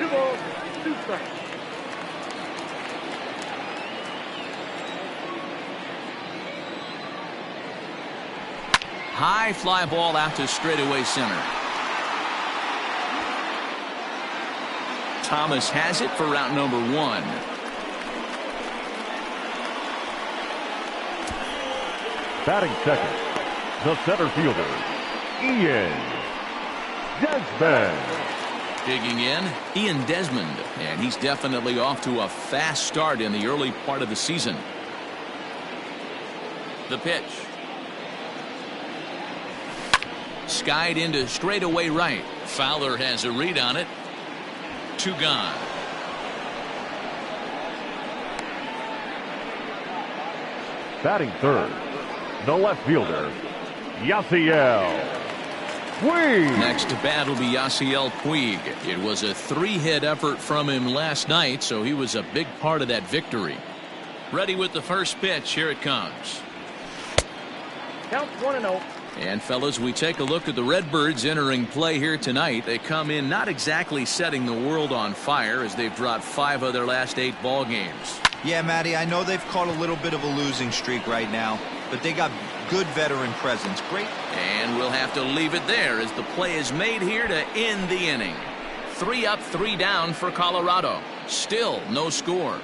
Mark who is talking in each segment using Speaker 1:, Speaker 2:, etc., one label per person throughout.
Speaker 1: 2 balls, 2 strikes.
Speaker 2: High fly ball out to straightaway center. Thomas has it for route number 1.
Speaker 3: Batting second, the center fielder, Ian Desmond.
Speaker 2: Digging in, Ian Desmond, and he's definitely off to a fast start in the early part of the season. The pitch. Skied into straightaway right. Fowler has a read on it. 2 gone.
Speaker 3: Batting third, the left fielder, Yasiel Puig.
Speaker 2: Next to bat will be Yasiel Puig. It was a 3-hit effort from him last night, so he was a big part of that victory. Ready with the first pitch. Here it comes.
Speaker 1: Counts 1-0.
Speaker 2: And fellas, we take a look at the Redbirds entering play here tonight. They come in not exactly setting the world on fire, as they've dropped 5 of their last 8 ball games.
Speaker 4: Yeah, Matty, I know they've caught a little bit of a losing streak right now, but they got good veteran presence. Great.
Speaker 2: And we'll have to leave it there as the play is made here to end the inning. 3 up, 3 down for Colorado. Still no score.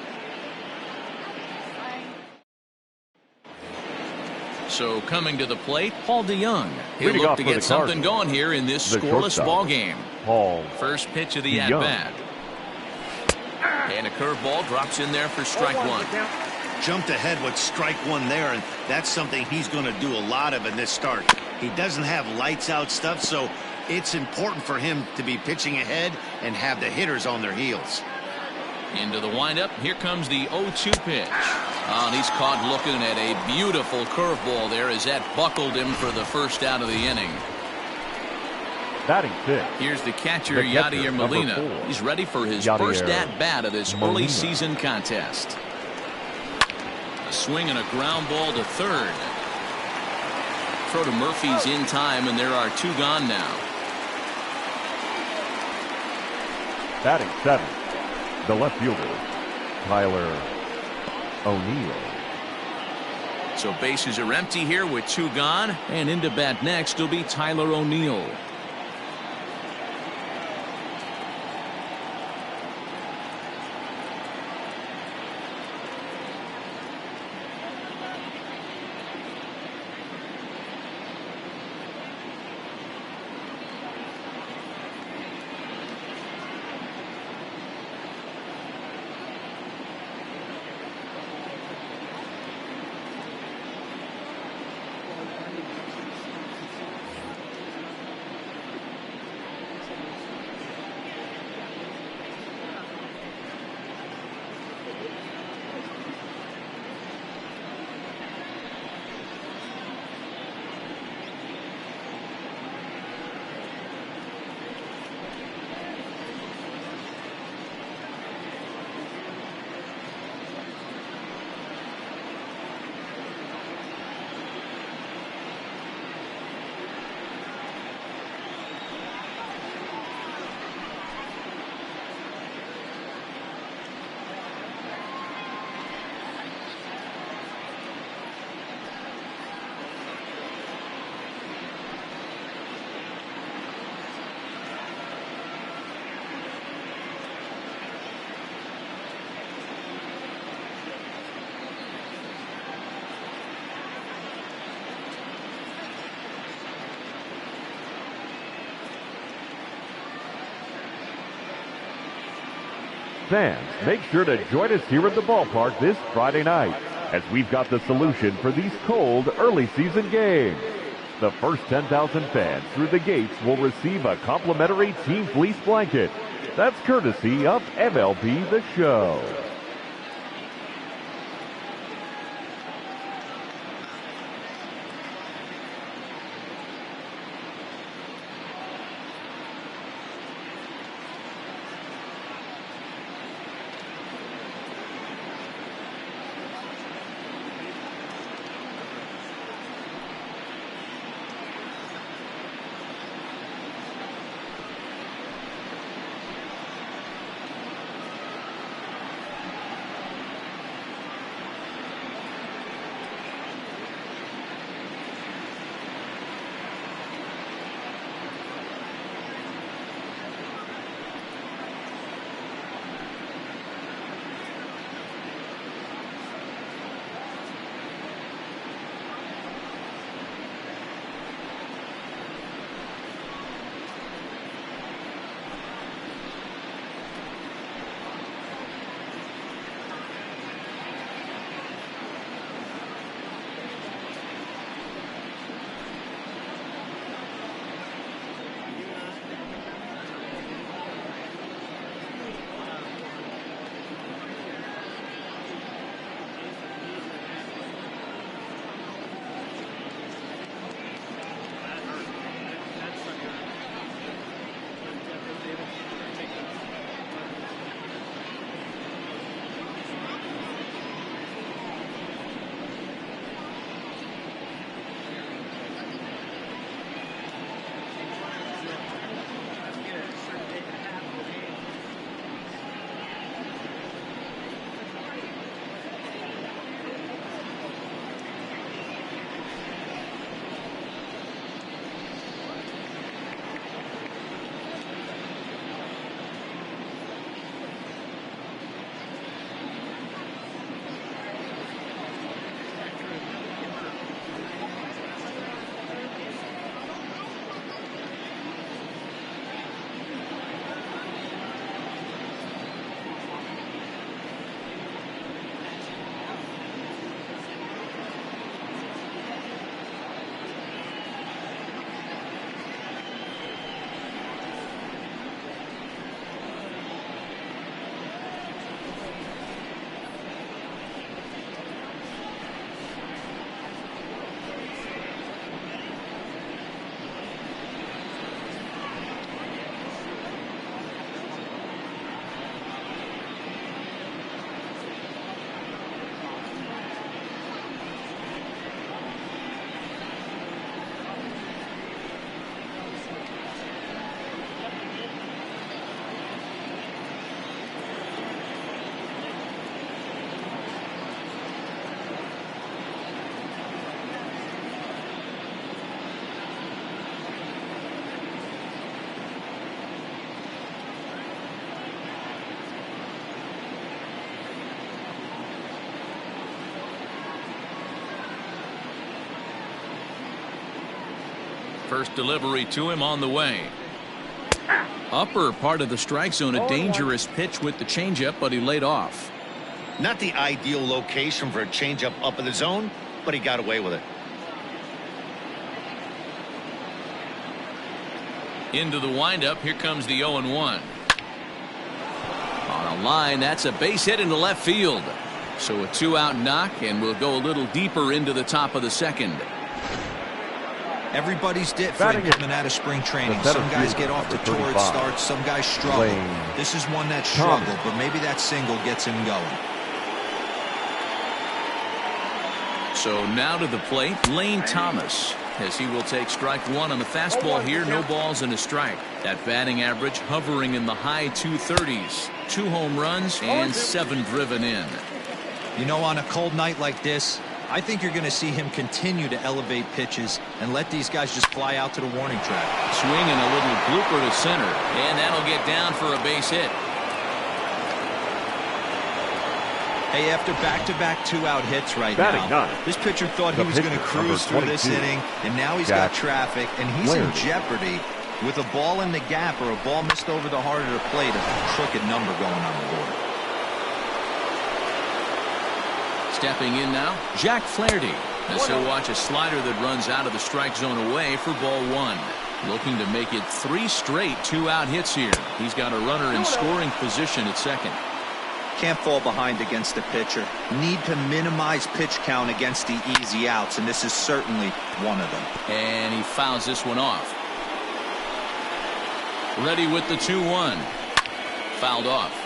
Speaker 2: So coming to the plate, Paul DeYoung. He'll look to get something going here in this scoreless ball game. First pitch of the at-bat. And a curveball drops in there for strike 1.
Speaker 5: Jumped ahead with strike 1 there, and that's something he's going to do a lot of in this start. He doesn't have lights out stuff, so it's important for him to be pitching ahead and have the hitters on their heels.
Speaker 2: Into the windup. Here comes the 0-2 pitch. And he's caught looking at a beautiful curveball there as that buckled him for the first out of the inning.
Speaker 3: Batting fifth.
Speaker 2: Here's the catcher, Yadier Molina. He's ready for his first at-bat of this early season contest. A swing and a ground ball to third. Throw to Murphy's in time, and there are 2 gone now.
Speaker 3: Batting seventh, the left fielder, Tyler O'Neill.
Speaker 2: So bases are empty here with 2 gone, and into bat next will be Tyler O'Neill.
Speaker 3: Fans, make sure to join us here at the ballpark this Friday night, as we've got the solution for these cold early season games. The first 10,000 fans through the gates will receive a complimentary team fleece blanket. That's courtesy of MLB The Show.
Speaker 2: First delivery to him on the way. Upper part of the strike zone, a dangerous pitch with the changeup, but he laid off.
Speaker 5: Not the ideal location for a changeup up in the zone, but he got away with it.
Speaker 2: Into the windup, here comes the 0-1. On a line, that's a base hit into left field. So a 2-out knock, and we'll go a little deeper into the top of the second.
Speaker 4: Everybody's different coming out of spring training. Some guys get off to torrid starts, some guys struggle. This is one that struggled, but maybe that single gets him going.
Speaker 2: So now to the plate, Lane Thomas, as he will take strike one on the fastball here. No balls and a strike. That batting average hovering in the high 230s. 2 home runs and 7 driven in.
Speaker 4: You know, on a cold night like this, I think you're going to see him continue to elevate pitches and let these guys just fly out to the warning track.
Speaker 2: Swing and a little blooper to center, and that'll get down for a base hit.
Speaker 4: Hey, after back-to-back 2-out hits right now, this pitcher thought he was going to cruise through this inning, and now he's got traffic, and he's in jeopardy with a ball in the gap or a ball missed over the heart of the plate, a crooked number going on the board.
Speaker 2: Stepping in now, Jack Flaherty, as he'll watch a slider that runs out of the strike zone away for ball 1. Looking to make it 3 straight 2-out hits here. He's got a runner in scoring position at second.
Speaker 4: Can't fall behind against the pitcher. Need to minimize pitch count against the easy outs, and this is certainly one of them.
Speaker 2: And he fouls this one off. Ready with the 2-1. Fouled off.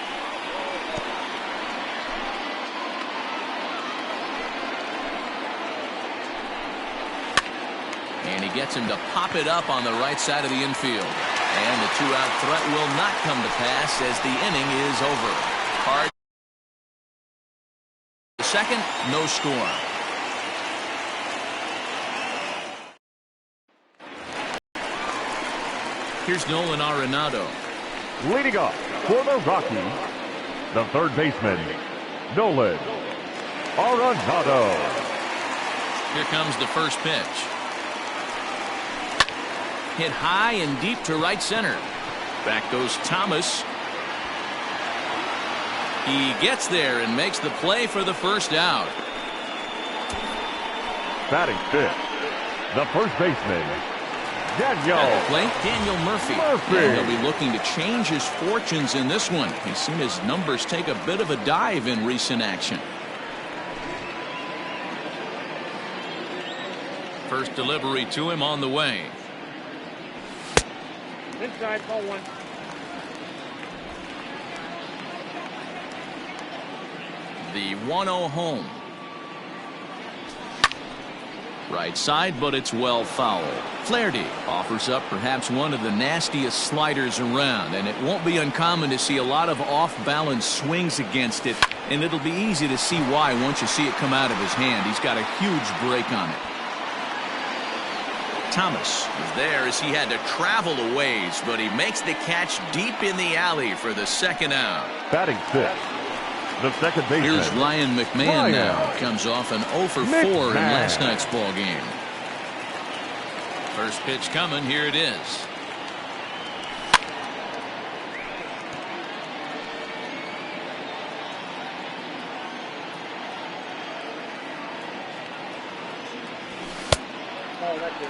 Speaker 2: And he gets him to pop it up on the right side of the infield. And the 2-out threat will not come to pass as the inning is over. Hard. Second, no score. Here's Nolan Arenado.
Speaker 3: Leading off for the Rockies, the third baseman, Nolan Arenado.
Speaker 2: Here comes the first pitch. Hit high and deep to right center. Back goes Thomas. He gets there and makes the play for the first out.
Speaker 3: Batting fifth, the first baseman, Daniel.
Speaker 2: At the plate, Daniel Murphy. And he'll be looking to change his fortunes in this one. He's seen his numbers take a bit of a dive in recent action. First delivery to him on the way.
Speaker 1: Inside, ball 1.
Speaker 2: The 1-0 home. Right side, but it's well fouled. Flaherty offers up perhaps one of the nastiest sliders around, and it won't be uncommon to see a lot of off-balance swings against it, and it'll be easy to see why once you see it come out of his hand. He's got a huge break on it. Thomas is there as he had to travel a ways, but he makes the catch deep in the alley for the second out.
Speaker 3: Batting fifth, the second baseman.
Speaker 2: Here's Ryan McMahon now. Comes off an 0 for 4 in last night's ball game. First pitch coming. Here it is.
Speaker 1: Oh, that's it.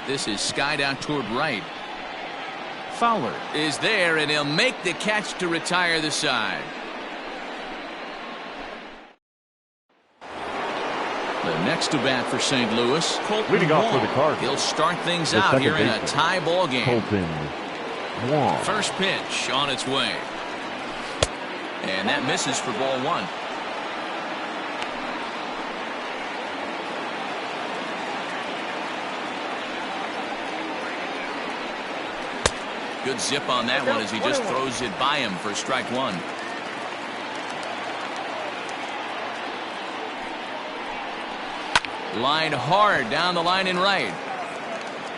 Speaker 2: This is skied out toward right. Fowler is there, and he'll make the catch to retire the side. The next to bat for St. Louis, Colton
Speaker 3: Leading off
Speaker 2: Wong.
Speaker 3: for the Cardinals.
Speaker 2: He'll start things out here in a tie ball game.
Speaker 3: Colton Wong.
Speaker 2: First pitch on its way. And that misses for ball 1. Good zip on that one as he just throws it by him for strike 1. Line hard down the line in right.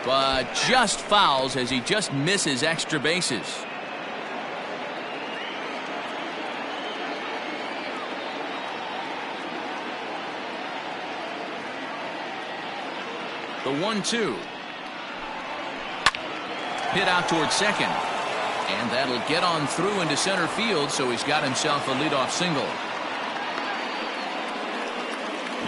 Speaker 2: But just fouls as he just misses extra bases. The 1-2. Hit out towards second. And that'll get on through into center field, so he's got himself a leadoff single.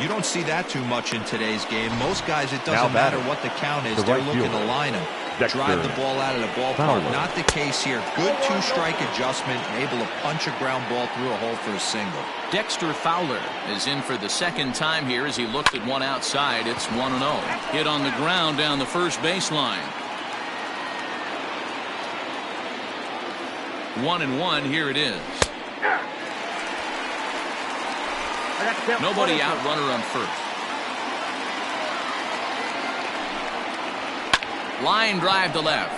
Speaker 4: You don't see that too much in today's game. Most guys, it doesn't matter what the count is. They're looking to line him. Drive the ball out of the ballpark. Not the case here. Good two-strike adjustment, able to punch a ground ball through a hole for a single.
Speaker 2: Dexter Fowler is in for the second time here as he looked at one outside. It's 1-0. Hit on the ground down the first baseline. 1-1. Here it is. Nobody out, runner on first. Line drive to left.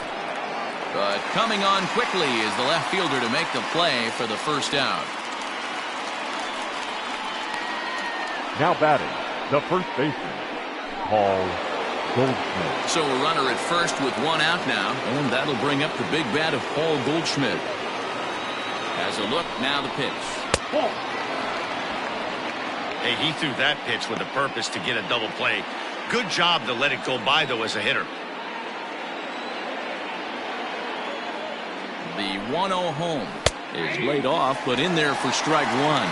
Speaker 2: But coming on quickly is the left fielder to make the play for the first out.
Speaker 3: Now batting, the first baseman, Paul Goldschmidt.
Speaker 2: So a runner at first with one out now, and that'll bring up the big bat of Paul Goldschmidt. Has a look, now the pitch.
Speaker 5: Hey, he threw that pitch with a purpose to get a double play. Good job to let it go by, though, as a hitter.
Speaker 2: The 1-0 home is laid off, but in there for strike one.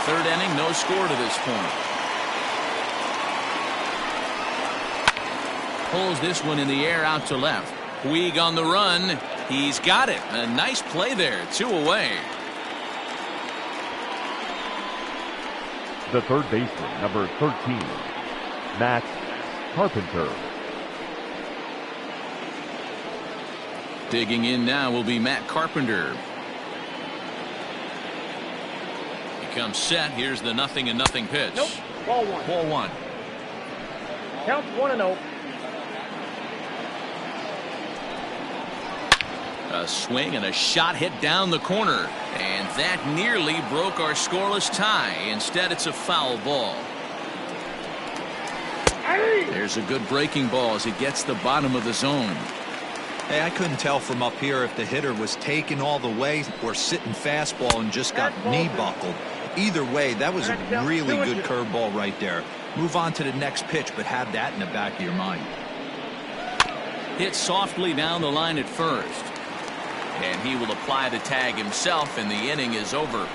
Speaker 2: Third inning, no score to this point. Pulls this one in the air out to left. Puig on the run. He's got it. A nice play there. 2 away.
Speaker 3: The third baseman, number 13, Matt Carpenter.
Speaker 2: Digging in now will be Matt Carpenter. He comes set. Here's the 0-0 pitch.
Speaker 1: Nope. Ball one.
Speaker 2: Ball one.
Speaker 1: Count 1-0.
Speaker 2: A swing and a shot hit down the corner. And that nearly broke our scoreless tie. Instead, it's a foul ball. There's a good breaking ball as he gets the bottom of the zone.
Speaker 4: Hey, I couldn't tell from up here if the hitter was taken all the way or sitting fastball and just got knee buckled. Either way, that was a really good curveball right there. Move on to the next pitch, but have that in the back of your mind.
Speaker 2: Hit softly down the line at first. And he will apply the tag himself, and the inning is over.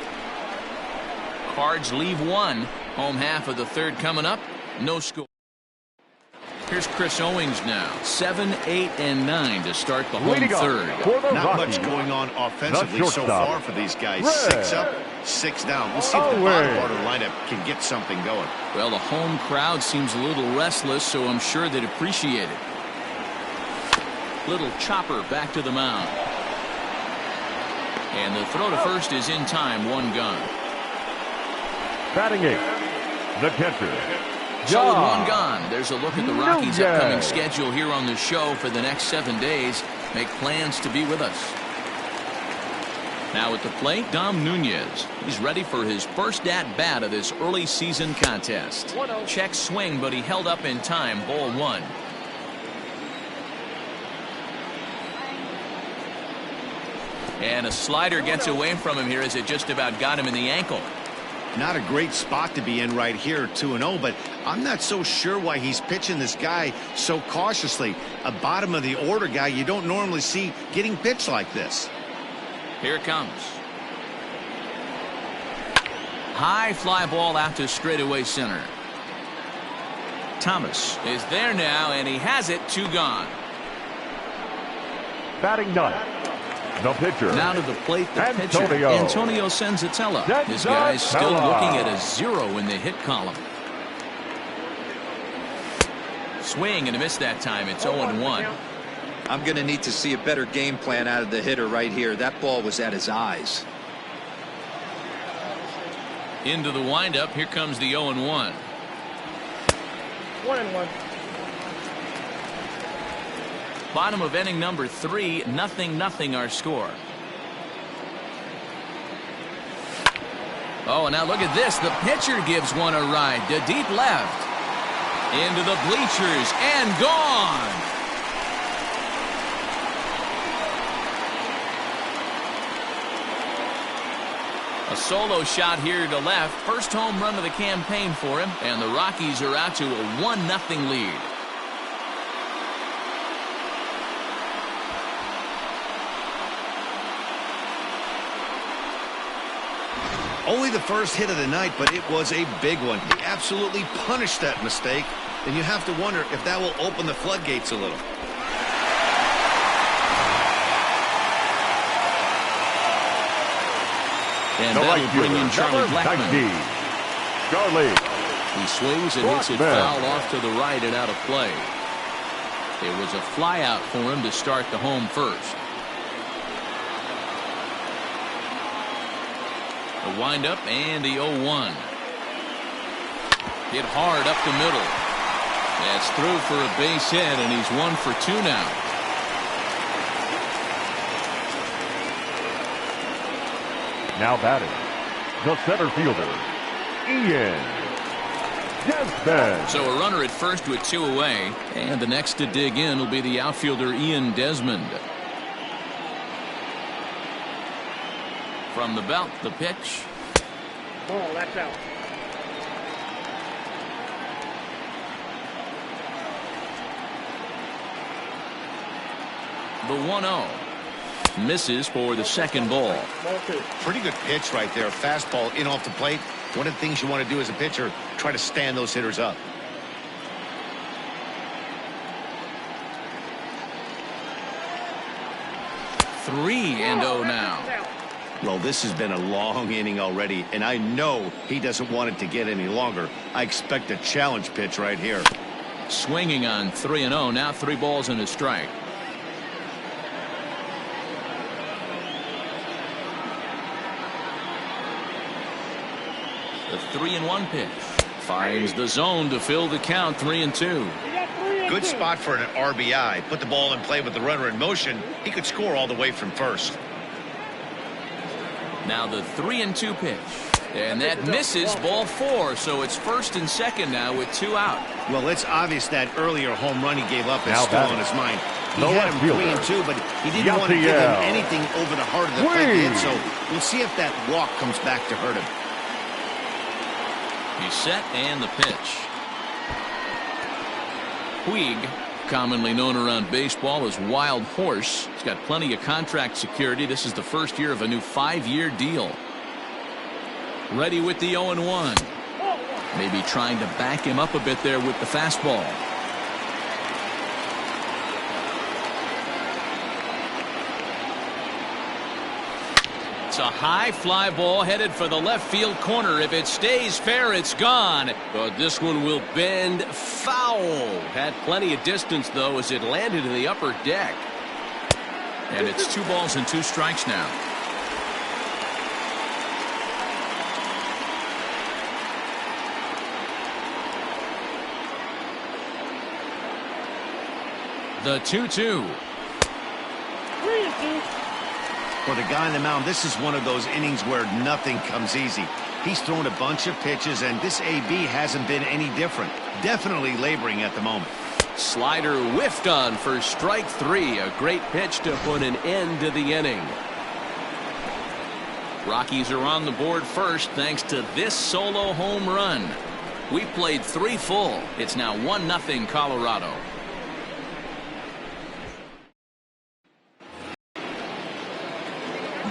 Speaker 2: Cards leave one. Home half of the third coming up. No score. Here's Chris Owings now. 7, 8, and 9 to start the home third.
Speaker 5: Not much going on offensively so far for these guys. 6 up, 6 down. We'll see if the bottom part of the lineup can get something going.
Speaker 2: Well, the home crowd seems a little restless, so I'm sure they'd appreciate it. Little chopper back to the mound. And the throw to first is in time. 1 gone.
Speaker 3: Batting 8, the catcher.
Speaker 2: So with 1 gone, there's a look at the Rockies' upcoming schedule here on the show for the next 7 days. Make plans to be with us. Now at the plate, Dom Nunez. He's ready for his first at-bat of this early season contest. Check swing, but he held up in time. Ball 1. And a slider gets away from him here as it just about got him in the ankle.
Speaker 5: Not a great spot to be in right here, 2-0, but I'm not so sure why he's pitching this guy so cautiously. A bottom of the order guy you don't normally see getting pitched like this.
Speaker 2: Here it comes. High fly ball out to straightaway center. Thomas is there now, and he has it. 2 gone.
Speaker 3: Batting 9. The pitcher.
Speaker 2: Now to the plate, the pitcher. Antonio Senzatella. This guy's still looking at a 0 in the hit column. Swing and a miss that time. It's 0-1.
Speaker 4: I'm going to need to see a better game plan out of the hitter right here. That ball was at his eyes.
Speaker 2: Into the windup. Here comes the 0-1.
Speaker 1: 1-1.
Speaker 2: Bottom of inning number 3, 0-0 our score. Oh, and now look at this. The pitcher gives one a ride to deep left. Into the bleachers and gone. A solo shot here to left. First home run of the campaign for him. And the Rockies are out to a 1-0 lead.
Speaker 5: Only the first hit of the night, but it was a big one. He absolutely punished that mistake. And you have to wonder if that will open the floodgates a little.
Speaker 2: And that'll bring in Charlie Blackmon.
Speaker 3: Charlie.
Speaker 2: He swings and hits it foul off to the right and out of play. It was a fly out for him to start the home first. The windup and the 0-1. Hit hard up the middle. That's through for a base hit, and he's 1 for 2 now.
Speaker 3: Now batting, the center fielder, Ian Desmond.
Speaker 2: So a runner at first with 2 away, and the next to dig in will be the outfielder Ian Desmond. From the belt, the pitch.
Speaker 1: Ball, that's out.
Speaker 2: The 1-0. Misses for the second ball.
Speaker 5: Pretty good pitch right there. Fastball in off the plate. One of the things you want to do as a pitcher, try to stand those hitters up.
Speaker 2: Three and 0 now.
Speaker 5: Well, this has been a long inning already, and I know he doesn't want it to get any longer. I expect a challenge pitch right here.
Speaker 2: Swinging on 3 and 0. Now 3 balls and a strike. The 3-1 pitch finds the zone to fill the count. 3-2.
Speaker 5: Good spot for an RBI. Put the ball in play with the runner in motion. He could score all the way from first.
Speaker 2: Now the 3-2 pitch, and that misses. Ball 4. So it's first and second now with 2 out.
Speaker 5: Well, it's obvious that earlier home run he gave up is still on his mind. He had him 3-2, but he didn't want to give him anything over the heart of the plate. So we'll see if that walk comes back to hurt him.
Speaker 2: He's set and the pitch. Puig, commonly known around baseball as Wild Horse. He's got plenty of contract security. This is the first year of a new 5-year deal. Ready with the 0-1. Maybe trying to back him up a bit there with the fastball. It's a high fly ball headed for the left field corner. If it stays fair, it's gone. But this one will bend foul. Had plenty of distance, though, as it landed in the upper deck. And it's 2 balls and 2 strikes now. The 2-2.
Speaker 5: For the guy on the mound, this is one of those innings where nothing comes easy. He's thrown a bunch of pitches, and this AB hasn't been any different. Definitely laboring at the moment.
Speaker 2: Slider whiffed on for strike 3. A great pitch to put an end to the inning. Rockies are on the board first thanks to this solo home run. We played 3 full. It's now 1-0 Colorado.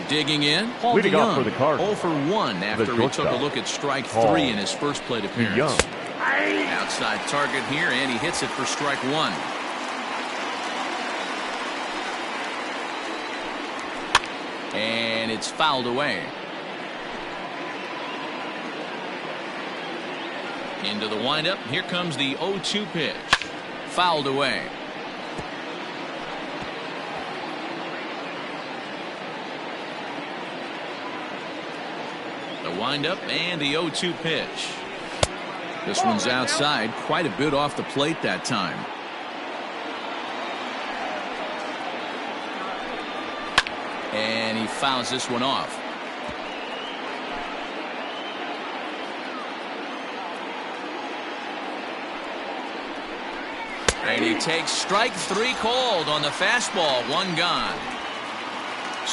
Speaker 2: Digging in,
Speaker 3: leading off for the Cardinals.
Speaker 2: 0 for 1 after he took a look at strike 3 in his first plate appearance. Outside target here, and he hits it for strike 1. And it's fouled away. Into the windup. Here comes the 0-2 pitch. Fouled away. The windup and the 0-2 pitch. This one's outside, quite a bit off the plate that time. And he fouls this one off. And he takes strike 3 called on the fastball. 1 gone.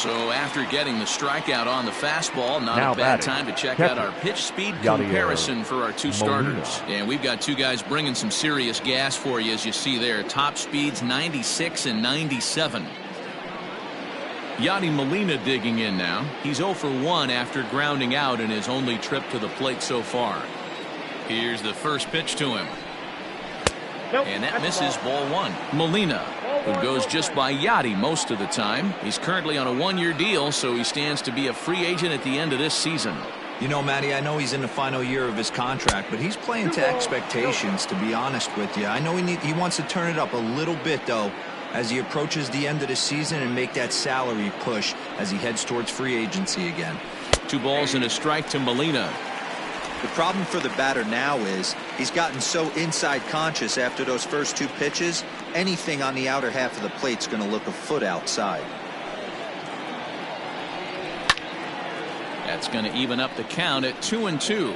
Speaker 2: So after getting the strikeout on the fastball, not
Speaker 3: now
Speaker 2: a bad time to check out our pitch speed comparison for our two starters. And we've got two guys bringing some serious gas for you, as you see there. Top speeds 96 and 97. Yadi Molina digging in now. He's 0 for 1 after grounding out in his only trip to the plate so far. Here's the first pitch to him. And that misses ball 1. Molina, who goes just by Yadi most of the time. He's currently on a 1-year deal, so he stands to be a free agent at the end of this season.
Speaker 4: You know, Matty, I know he's in the final year of his contract, but he's playing to expectations, to be honest with you. I know he wants to turn it up a little bit, though, as he approaches the end of the season and make that salary push as he heads towards free agency again.
Speaker 2: 2 balls and a strike to Molina.
Speaker 6: The problem for the batter now is he's gotten so inside conscious after those first 2 pitches. Anything on the outer half of the plate's going to look a foot outside.
Speaker 2: That's going to even up the count at 2-2.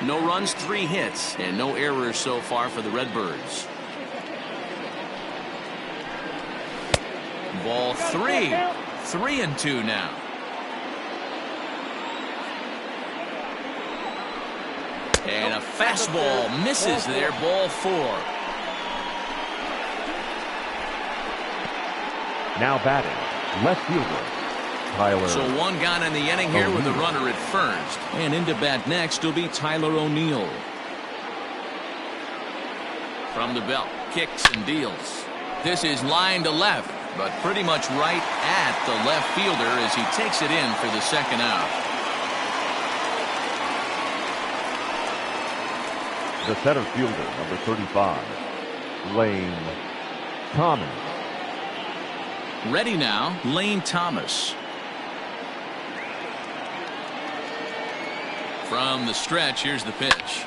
Speaker 2: No runs, 3 hits, and no errors so far for the Redbirds. Ball 3. 3-2 now. And a fastball misses there, ball 4.
Speaker 3: Now batting, left fielder, Tyler.
Speaker 2: So 1 gone in the inning here with a runner at first. And into bat next will be Tyler O'Neill. From the belt, kicks and deals. This is line to left, but pretty much right at the left fielder as he takes it in for the second out.
Speaker 3: The center fielder, number 35, Lane Thomas.
Speaker 2: Ready now, Lane Thomas. From the stretch, here's the pitch.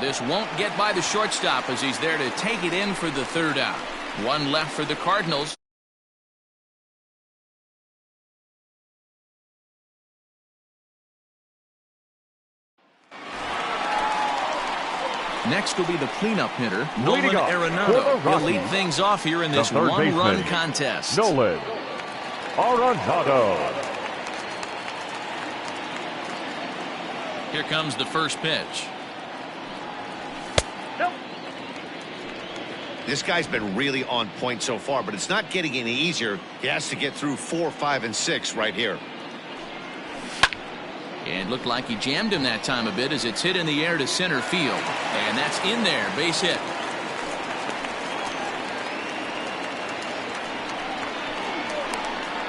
Speaker 2: This won't get by the shortstop as he's there to take it in for the third out. 1 left for the Cardinals. Next will be the cleanup hitter, Nolan Arenado. He'll lead things off here in this 1-run contest.
Speaker 3: Nolan Arenado.
Speaker 2: Here comes the first pitch.
Speaker 5: This guy's been really on point so far, but it's not getting any easier. He has to get through 4, 5, and 6 right here.
Speaker 2: And looked like he jammed him that time a bit as it's hit in the air to center field. And that's in there, base hit.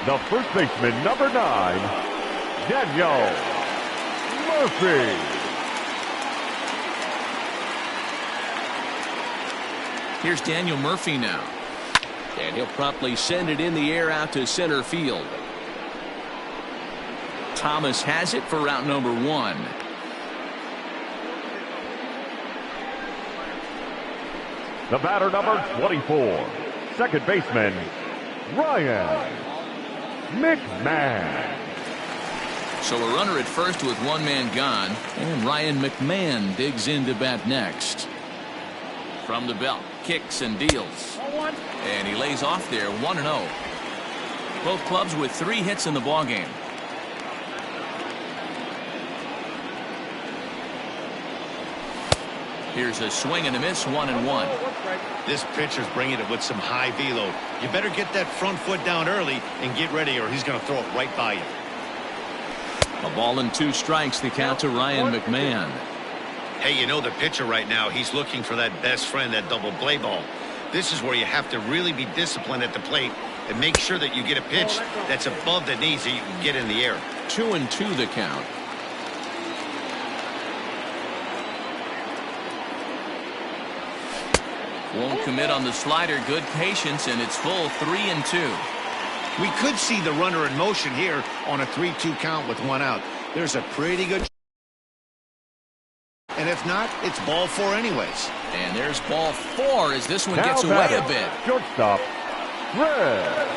Speaker 3: The first baseman, number 9, Daniel Murphy.
Speaker 2: Here's Daniel Murphy now. And he'll promptly send it in the air out to center field. Thomas has it for route number 1.
Speaker 3: The batter, number 24, second baseman, Ryan McMahon.
Speaker 2: So a runner at first with 1 man gone, and Ryan McMahon digs into bat next. From the belt, kicks and deals. And he lays off there, 1-0. Both clubs with 3 hits in the ballgame. Here's a swing and a miss, 1-1.
Speaker 5: This pitcher's bringing it with some high velo. You better get that front foot down early and get ready, or he's going to throw it right by you.
Speaker 2: A ball and 2 strikes, the count to Ryan McMahon.
Speaker 5: Hey, you know the pitcher right now, he's looking for that best friend, that double play ball. This is where you have to really be disciplined at the plate and make sure that you get a pitch that's above the knees that you can get in the air.
Speaker 2: 2-2 the count. Won't commit on the slider. Good patience, and it's full 3-2.
Speaker 5: We could see the runner in motion here on a 3-2 count with 1 out. There's a pretty good. And if not, it's ball 4 anyways.
Speaker 2: And there's ball 4 as this one gets away a bit.
Speaker 3: Shortstop, Red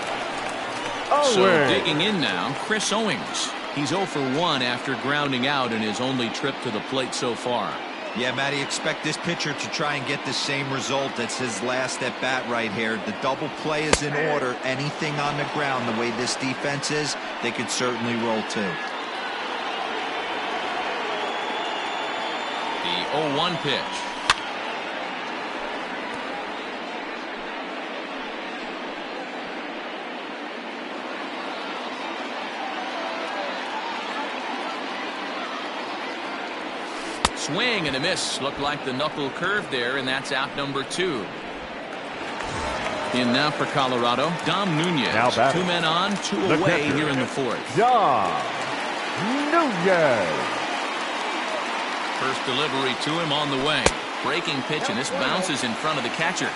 Speaker 3: Owings.
Speaker 2: So digging in now, Chris Owings. He's 0 for 1 after grounding out in his only trip to the plate so far.
Speaker 4: Yeah, Matty, expect this pitcher to try and get the same result. That's his last at bat right here. The double play is in order. Anything on the ground, the way this defense is, they could certainly roll too.
Speaker 2: The 0-1 pitch. Swing and a miss. Looked like the knuckle curve there, and that's out number 2. In now for Colorado, Dom Nunez. 2 men on, 2 away here in the 4th.
Speaker 3: Dom Nunez.
Speaker 2: First delivery to him on the way. Breaking pitch, and this bounces in front of the catcher.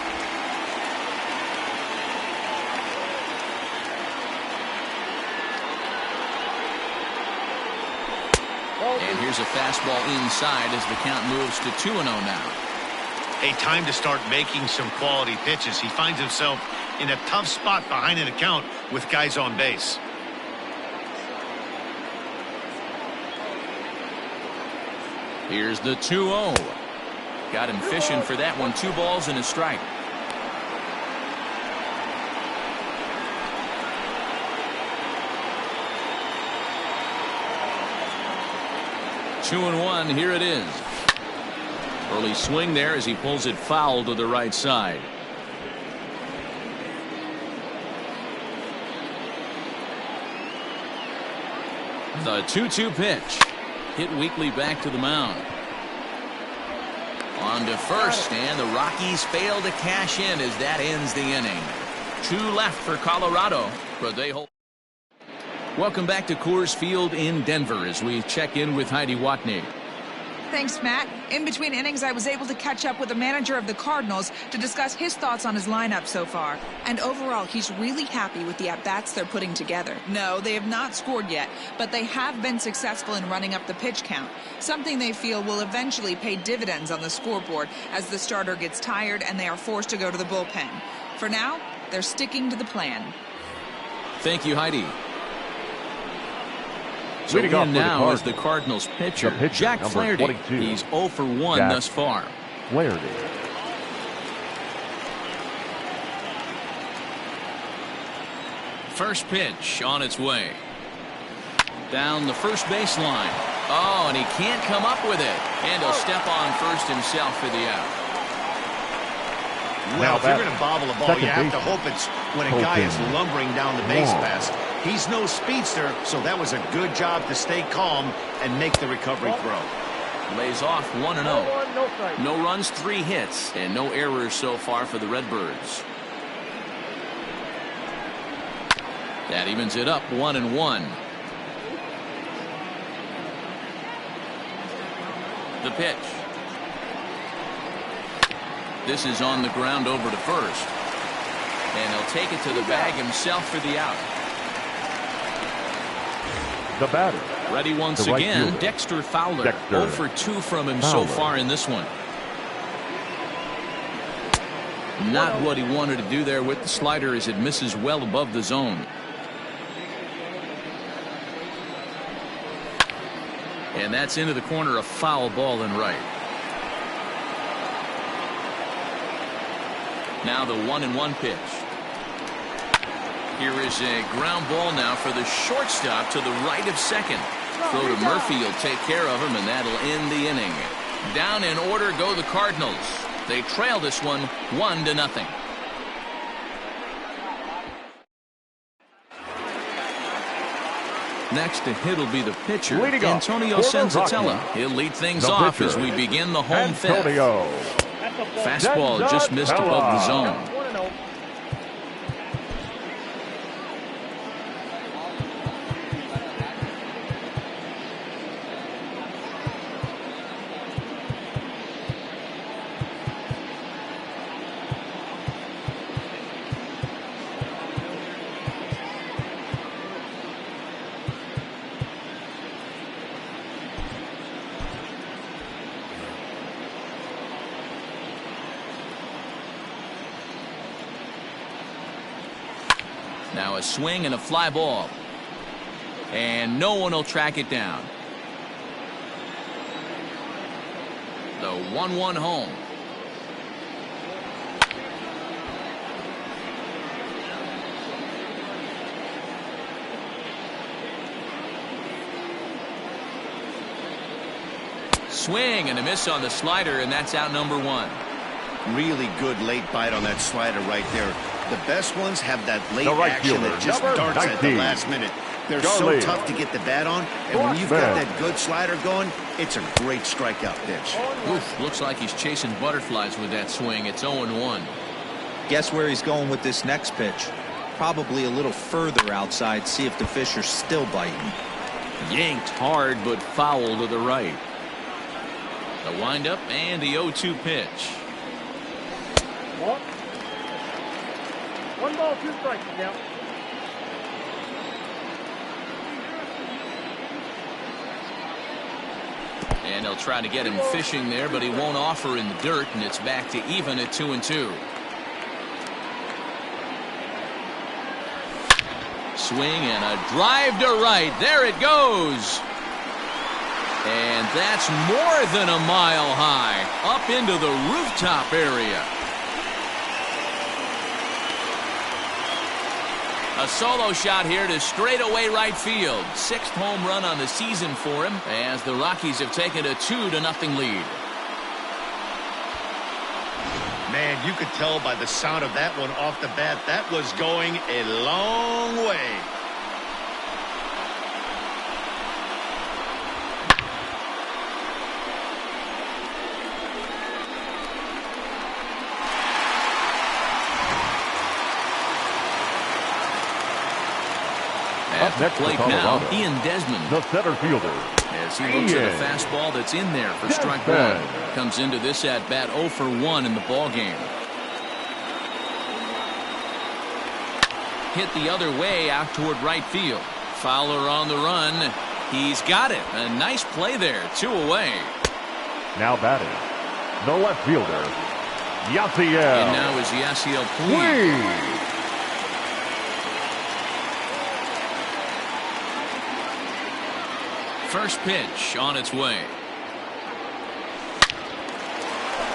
Speaker 2: And here's a fastball inside as the count moves to 2-0 now.
Speaker 5: A time to start making some quality pitches. He finds himself in a tough spot behind an account with guys on base.
Speaker 2: Here's the 2-0. Got him fishing for that one. 2 balls and a strike. Two and 1. Here it is. Early swing there as he pulls it foul to the right side. The 2-2 pitch. Hit weakly back to the mound. On to first, and the Rockies fail to cash in as that ends the inning. 2 left for Colorado, but they hold. Welcome back to Coors Field in Denver as we check in with Heidi Watney.
Speaker 7: Thanks, Matt. In between innings, I was able to catch up with the manager of the Cardinals to discuss his thoughts on his lineup so far. And overall, he's really happy with the at-bats they're putting together. No, they have not scored yet, but they have been successful in running up the pitch count, something they feel will eventually pay dividends on the scoreboard as the starter gets tired and they are forced to go to the bullpen. For now, they're sticking to the plan.
Speaker 2: Thank you, Heidi. So in now is the Cardinals pitcher, Jack Flaherty. He's 0 for 1 thus far.
Speaker 3: Flaherty.
Speaker 2: First pitch on its way. Down the first baseline. Oh, and he can't come up with it. And he'll step on first himself for the out.
Speaker 5: Well, if you're going to bobble a ball, you have to hope it's when a guy is lumbering down the base pass. He's no speedster, so that was a good job to stay calm and make the recovery throw.
Speaker 2: Lays off 1-0. No runs, 3 hits, and no errors so far for the Redbirds. That evens it up 1-1. The pitch. This is on the ground over to first. And he'll take it to the bag himself for the out.
Speaker 3: The batter.
Speaker 2: Ready once again, right Dexter Fowler. 0 for 2 from him so far in this one. Not what he wanted to do there with the slider as it misses well above the zone. And that's into the corner, a foul ball and right. Now the 1-1 pitch. Here is a ground ball now for the shortstop to the right of second. Throw to Murphy, will take care of him, and that'll end the inning. Down in order go the Cardinals. They trail this one 1-0. Next to hit will be the pitcher, Antonio Senzatella. He'll lead things off as we begin the home fifth. Fastball just missed above the zone. Now a swing and a fly ball. And no one will track it down. The 1-1 home. Swing and a miss on the slider, and that's out number 1.
Speaker 5: Really good late bite on that slider right there. The best ones have that late
Speaker 3: right
Speaker 5: action
Speaker 3: fielder,
Speaker 5: that just
Speaker 3: number
Speaker 5: darts
Speaker 3: 19.
Speaker 5: at the last minute. They're so tough to get the bat on, and when you've got that good slider going, it's a great strikeout pitch.
Speaker 2: Oof, looks like he's chasing butterflies with that swing. It's 0-1.
Speaker 6: Guess where he's going with this next pitch? Probably a little further outside, see if the fish are still biting.
Speaker 2: Yanked hard, but foul to the right. The windup and the 0-2 pitch.
Speaker 1: 1 ball, 2 strikes now.
Speaker 2: And they'll try to get him fishing there, but he won't offer in the dirt, and it's back to even at 2-2. Swing and a drive to right. There it goes. And that's more than a mile high, up into the rooftop area. A solo shot here to straightaway right field. 6th home run on the season for him, as the Rockies have taken a 2-0 lead.
Speaker 5: Man, you could tell by the sound of that one off the bat, that was going a long way.
Speaker 2: At the plate now, Ian Desmond.
Speaker 3: The center fielder.
Speaker 2: As he looks at a fastball that's in there for strike 1. Comes into this at bat 0 for 1 in the ball game. Hit the other way out toward right field. Fowler on the run. He's got it. A nice play there. 2 away.
Speaker 3: Now batting, the left fielder, Yasiel.
Speaker 2: And now is Yasiel Puig. First pitch on its way.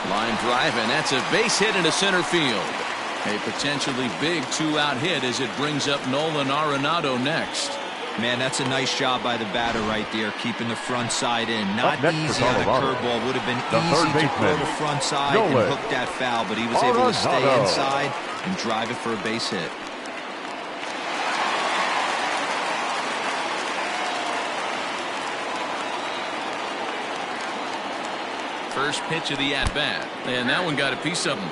Speaker 2: Line drive, and that's a base hit into center field. A potentially big 2-out hit as it brings up Nolan Arenado next.
Speaker 6: Man, that's a nice job by the batter right there, keeping the front side in. Not easy on a curveball. Would have been easy to throw the front side and hook that foul, but he was able to stay inside and drive it for a base hit.
Speaker 2: First pitch of the at-bat, and that one got a piece of him.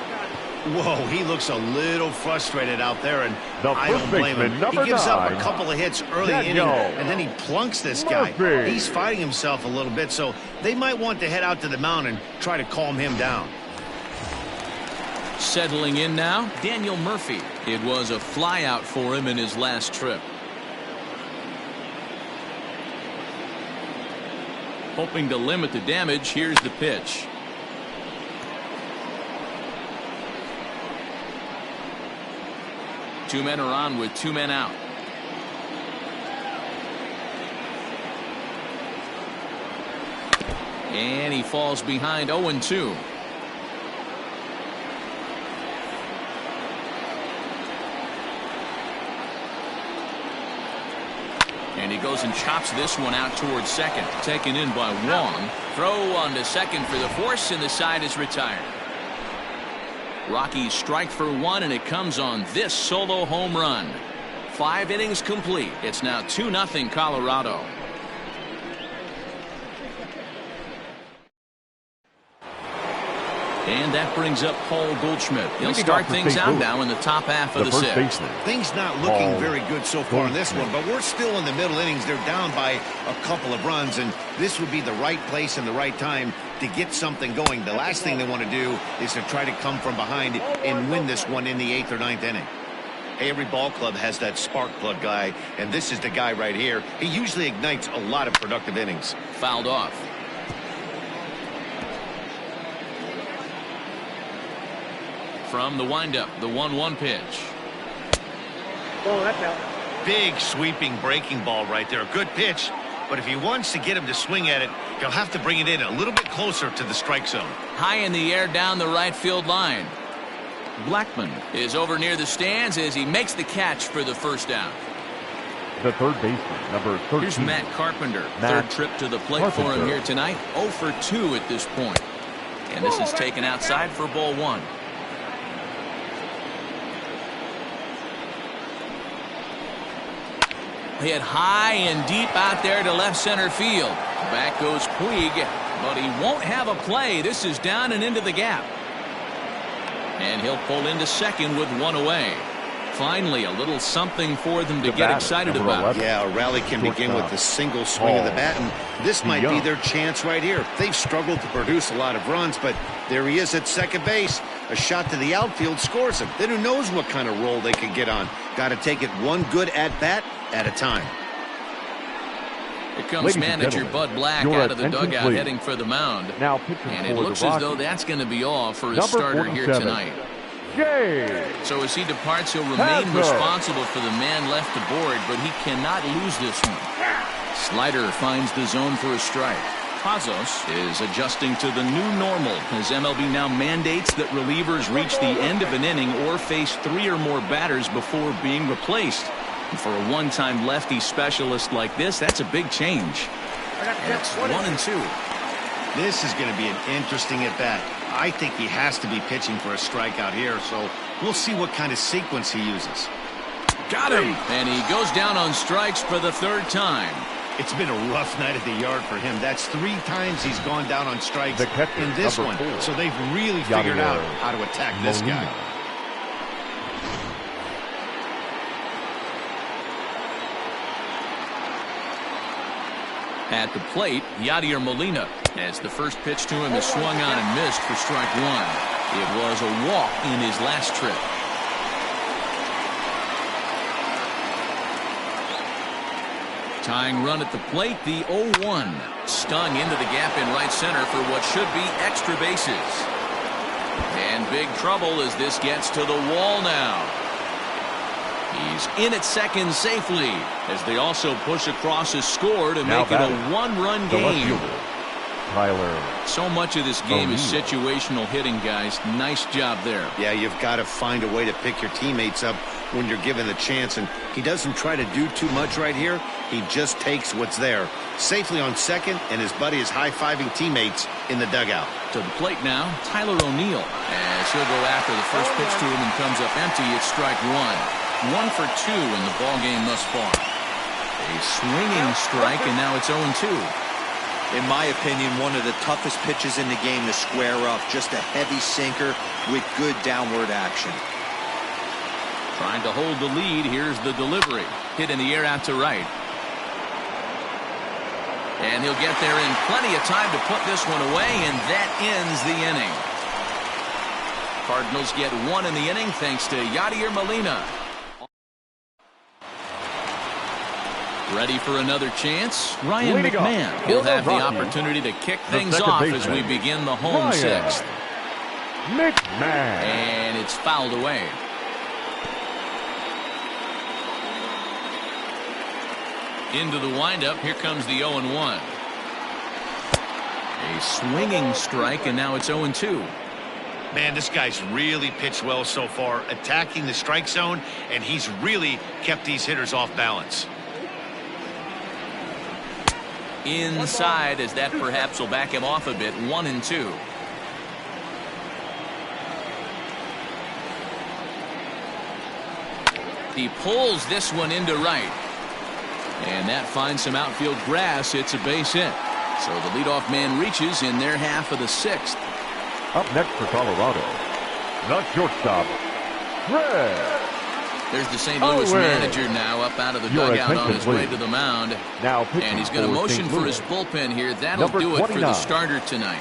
Speaker 5: Whoa, he looks a little frustrated out there, and
Speaker 3: the
Speaker 5: I don't blame him. He gives up a couple of hits early in the inning, and then he plunks this guy. He's fighting himself a little bit, so they might want to head out to the mound and try to calm him down.
Speaker 2: Settling in now, Daniel Murphy. It was a fly-out for him in his last trip. Hoping to limit the damage, here's the pitch. Two men are on with 2 men out. And he falls behind 0-2. And he goes and chops this one out towards second. Taken in by Wong. Throw on to second for the force, and the side is retired. Rockies strike for 1, and it comes on this solo home run. 5 innings complete. It's now 2-0 Colorado. And that brings up Paul Goldschmidt. He'll start things out now in the top half of the 6th.
Speaker 5: Things not looking very good so far in this one, but we're still in the middle innings. They're down by a couple of runs, and this would be the right place and the right time to get something going. The last thing they want to do is to try to come from behind and win this one in the 8th or 9th inning. Every ball club has that spark plug guy, and this is the guy right here. He usually ignites a lot of productive innings.
Speaker 2: Fouled off. From the windup, the 1-1 pitch.
Speaker 1: Oh, that's out.
Speaker 5: Big sweeping breaking ball right there. Good pitch. but if he wants to get him to swing at it, he'll have to bring it in a little bit closer to the strike zone.
Speaker 2: High in the air down the right field line. Blackman is over near the stands as he makes the catch for the first down.
Speaker 3: The third baseman, number 13.
Speaker 2: Here's Matt Carpenter. Third trip to the plate for him here tonight. 0 for 2 at this point. And this is taken outside for ball 1. Hit high and deep out there to left center field. Back goes Puig, but he won't have a play. This is down and into the gap. And he'll pull into second with 1 away. Finally, a little something for them to get excited about.
Speaker 5: Yeah, a rally can begin with a single swing of the bat, and this might be their chance right here. They've struggled to produce a lot of runs, but there he is at second base. A shot to the outfield scores him. Then who knows what kind of roll they could get on. Got to take it one good at-bat at a time.
Speaker 2: Here comes manager Bud Black out of the dugout heading for the mound. And it looks as though that's going to be all for his starter here tonight. So as he departs, he'll remain responsible for the man left to board, but he cannot lose this one. Slider finds the zone for a strike. Pazos is adjusting to the new normal as MLB now mandates that relievers reach the end of an inning or face 3 or more batters before being replaced. And for a one-time lefty specialist like this, that's a big change. And it's 1 and 2.
Speaker 5: This is going to be an interesting at-bat. I think he has to be pitching for a strikeout here, so we'll see what kind of sequence he uses.
Speaker 2: Got him! And he goes down on strikes for the 3rd time.
Speaker 5: It's been a rough night at the yard for him. That's 3 times he's gone down on strikes in this one. So they've really figured out how to attack this guy.
Speaker 2: At the plate, Yadier Molina, as the first pitch to him is swung on and missed for strike 1. It was a walk in his last trip. Tying run at the plate, the 0-1. Stung into the gap in right center for what should be extra bases. And big trouble as this gets to the wall now. He's in at second safely as they also push across his score to make it a 1-run game. So much of this game is situational hitting, guys. Nice job there.
Speaker 5: Yeah, you've got to find a way to pick your teammates up when you're given the chance, and he doesn't try to do too much right here. He just takes what's there. Safely on second, and his buddy is high-fiving teammates in the dugout.
Speaker 2: To the plate now, Tyler O'Neill, as he'll go after the first pitch to him and comes up empty. It's strike 1. 1 for 2 in the ball game thus far. A swinging strike, and now it's 0-2.
Speaker 6: In my opinion, one of the toughest pitches in the game to square up. Just a heavy sinker with good downward action.
Speaker 2: Trying to hold the lead. Here's the delivery. Hit in the air out to right. And he'll get there in plenty of time to put this one away, and that ends the inning. Cardinals get 1 in the inning thanks to Yadier Molina. Ready for another chance? Ryan McMahon. He'll have the opportunity to kick things off as we begin the home 6th.
Speaker 3: McMahon.
Speaker 2: And it's fouled away. Into the windup. Here comes the 0-1. A swinging strike, and now it's 0-2.
Speaker 5: Man, this guy's really pitched well so far, attacking the strike zone, and he's really kept these hitters off balance.
Speaker 2: Inside, as that perhaps will back him off a bit. 1-2. He pulls this one into right, and that finds some outfield grass. It's a base hit, so the leadoff man reaches in their half of the 6th.
Speaker 3: Up next for Colorado, the shortstop, Fred.
Speaker 2: There's the St. Louis manager now up out of the dugout on his way to the mound. And he's going to motion for his bullpen here. That'll do it for the starter tonight.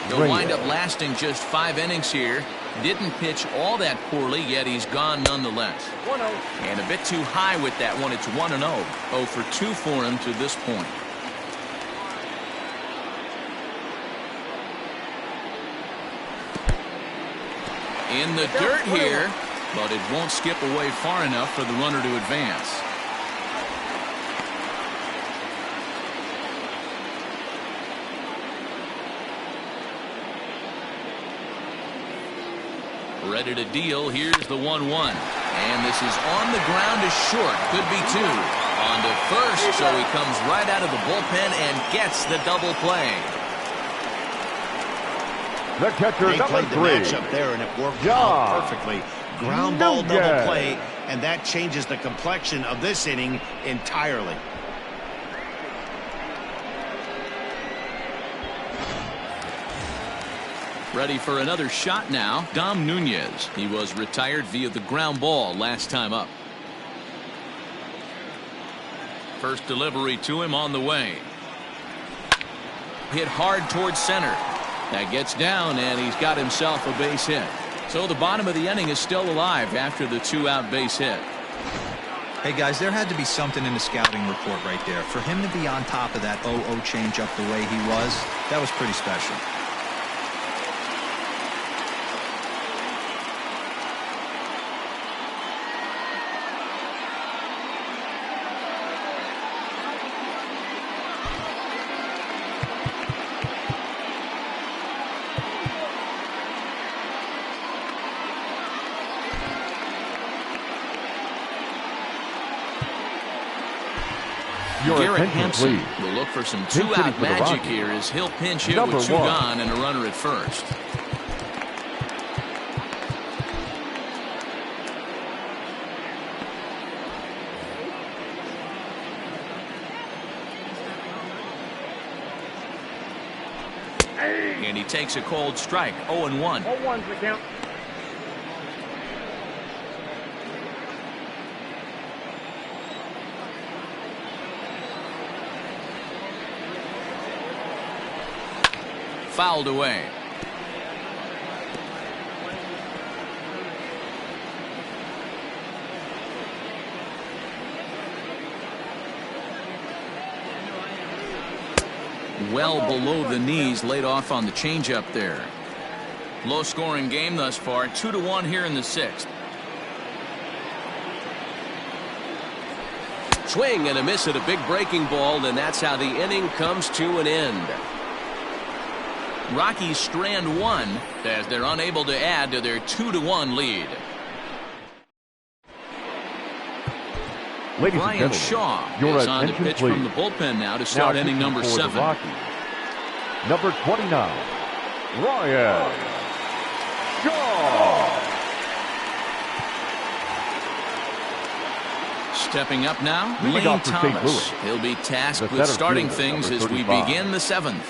Speaker 2: He'll wind up lasting just 5 innings here. Didn't pitch all that poorly, yet he's gone nonetheless. And a bit too high with that one. It's 1-0. 0 for 2 for him to this point. In the dirt here, but it won't skip away far enough for the runner to advance. Ready to deal. Here's the 1-1. And this is on the ground to short. Could be two. On to first, so he comes right out of the bullpen and gets the double play.
Speaker 3: The catcher,
Speaker 5: they
Speaker 3: number
Speaker 5: played the
Speaker 3: 3.
Speaker 5: matchup there, and it worked out perfectly. Ground ball double play, and that changes the complexion of this inning entirely.
Speaker 2: Ready for another shot now. Dom Nunez. He was retired via the ground ball last time up. First delivery to him on the way. Hit hard towards center. That gets down, and he's got himself a base hit. So the bottom of the inning is still alive after the 2-out base hit.
Speaker 4: Hey, guys, there had to be something in the scouting report right there. For him to be on top of that 0-0 changeup the way he was, that was pretty special.
Speaker 2: Garrett Hampson will look for some 2-out magic here as he'll pinch hit with 2 gone and a runner at first. And he takes a cold strike. 0-1.
Speaker 1: 0-1's the count.
Speaker 2: Fouled away. Well below the knees, laid off on the changeup there. Low scoring game thus far. 2-1 here in the 6th. Swing and a miss at a big breaking ball, and that's how the inning comes to an end. Rockies strand 1 as they're unable to add to their 2-1 lead.
Speaker 3: Ladies
Speaker 2: Brian Shaw is on to pitch from the bullpen now to start inning number 7.
Speaker 3: Number 29, Ryan Shaw.
Speaker 2: Stepping up now, Lane Thomas. He'll be tasked with starting things as we begin the 7th.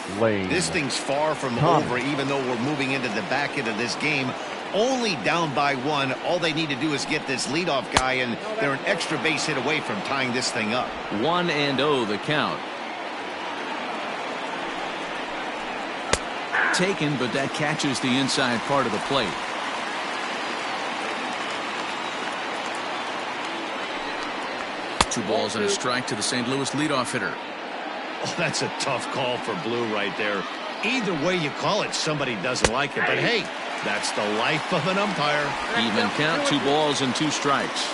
Speaker 5: This thing's far from over, even though we're moving into the back end of this game. Only down by 1. All they need to do is get this leadoff guy, and they're an extra base hit away from tying this thing up.
Speaker 2: 1-0 the count. Taken, but that catches the inside part of the plate. Two balls and a strike to the St. Louis leadoff hitter.
Speaker 5: Oh, that's a tough call for Blue right there. Either way you call it, somebody doesn't like it. But hey, that's the life of an umpire.
Speaker 2: Even count, 2 balls and 2 strikes.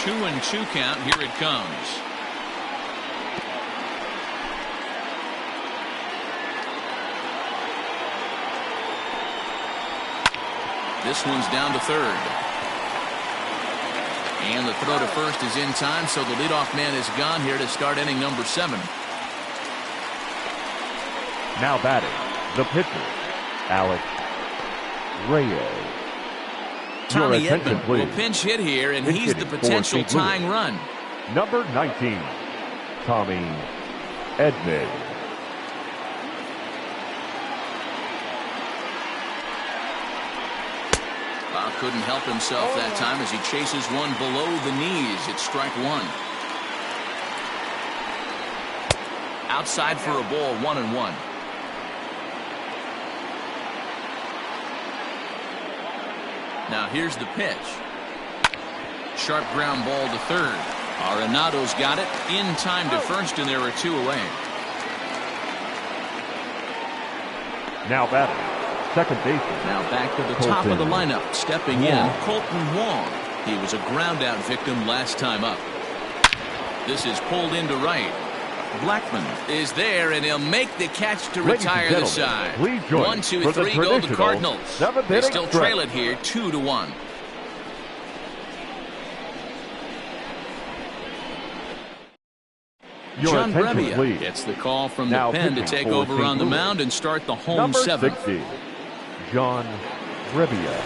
Speaker 2: 2-2 count. Here it comes. This one's down to third. And the throw to first is in time, so the leadoff man is gone here to start inning number 7.
Speaker 3: Now batting, the pitcher, Alex Reyes.
Speaker 2: Tommy Edman will pinch hit here, and he's the potential tying run.
Speaker 3: Number 19, Tommy Edman.
Speaker 2: Couldn't help himself that time as he chases one below the knees. It's strike 1. Outside for a ball, 1-1. Now here's the pitch. Sharp ground ball to third. Arenado's got it in time to first, and there are 2 away.
Speaker 3: Now batting, second baseman.
Speaker 2: Now back to the top of the lineup. Stepping in, Colton Wong. He was a ground out victim last time up. This is pulled into right. Blackman is there, and he'll make the catch to retire the side. 1, 2, 3 go the Cardinals. They still trail it here 2-1. John Brebbia gets the call from the pen to take over on the mound and start the home seventh.
Speaker 3: 60, John Brebbia.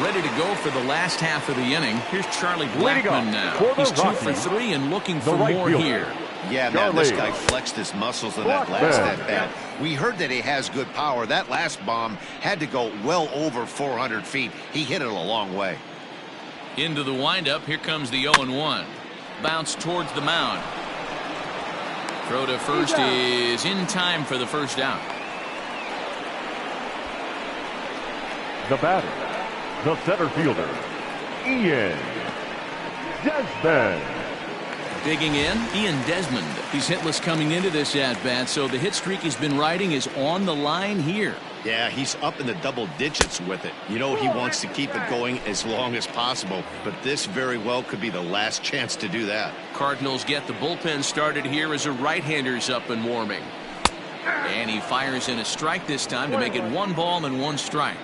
Speaker 2: Ready to go for the last half of the inning. Here's Charlie Blackman now. He's 2 for 3 and looking for more here.
Speaker 5: Yeah, man, this guy flexed his muscles in that last at-bat. We heard that he has good power. That last bomb had to go well over 400 feet. He hit it a long way.
Speaker 2: Into the windup. Here comes the 0-1. Bounce towards the mound. Throw to first is in time for the first out.
Speaker 3: The batter, the center fielder, Ian Desmond.
Speaker 2: Digging in, Ian Desmond. He's hitless coming into this at-bat, so the hit streak he's been riding is on the line here.
Speaker 5: Yeah, he's up in the double digits with it. You know, he wants to keep it going as long as possible, but this very well could be the last chance to do that.
Speaker 2: Cardinals get the bullpen started here as a right-hander's up and warming. And he fires in a strike this time to make it 1 ball and 1 strike.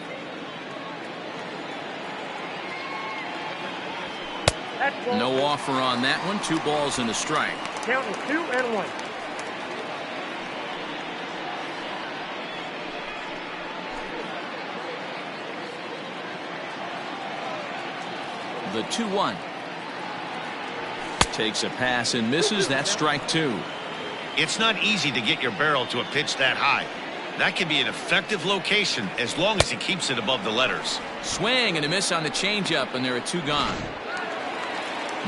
Speaker 2: No offer on that one. 2 balls and a strike.
Speaker 1: Counting 2-1.
Speaker 2: The 2-1. Takes a pass and misses. That's strike 2.
Speaker 5: It's not easy to get your barrel to a pitch that high. That can be an effective location as long as he keeps it above the letters.
Speaker 2: Swing and a miss on the changeup, and there are 2 gone.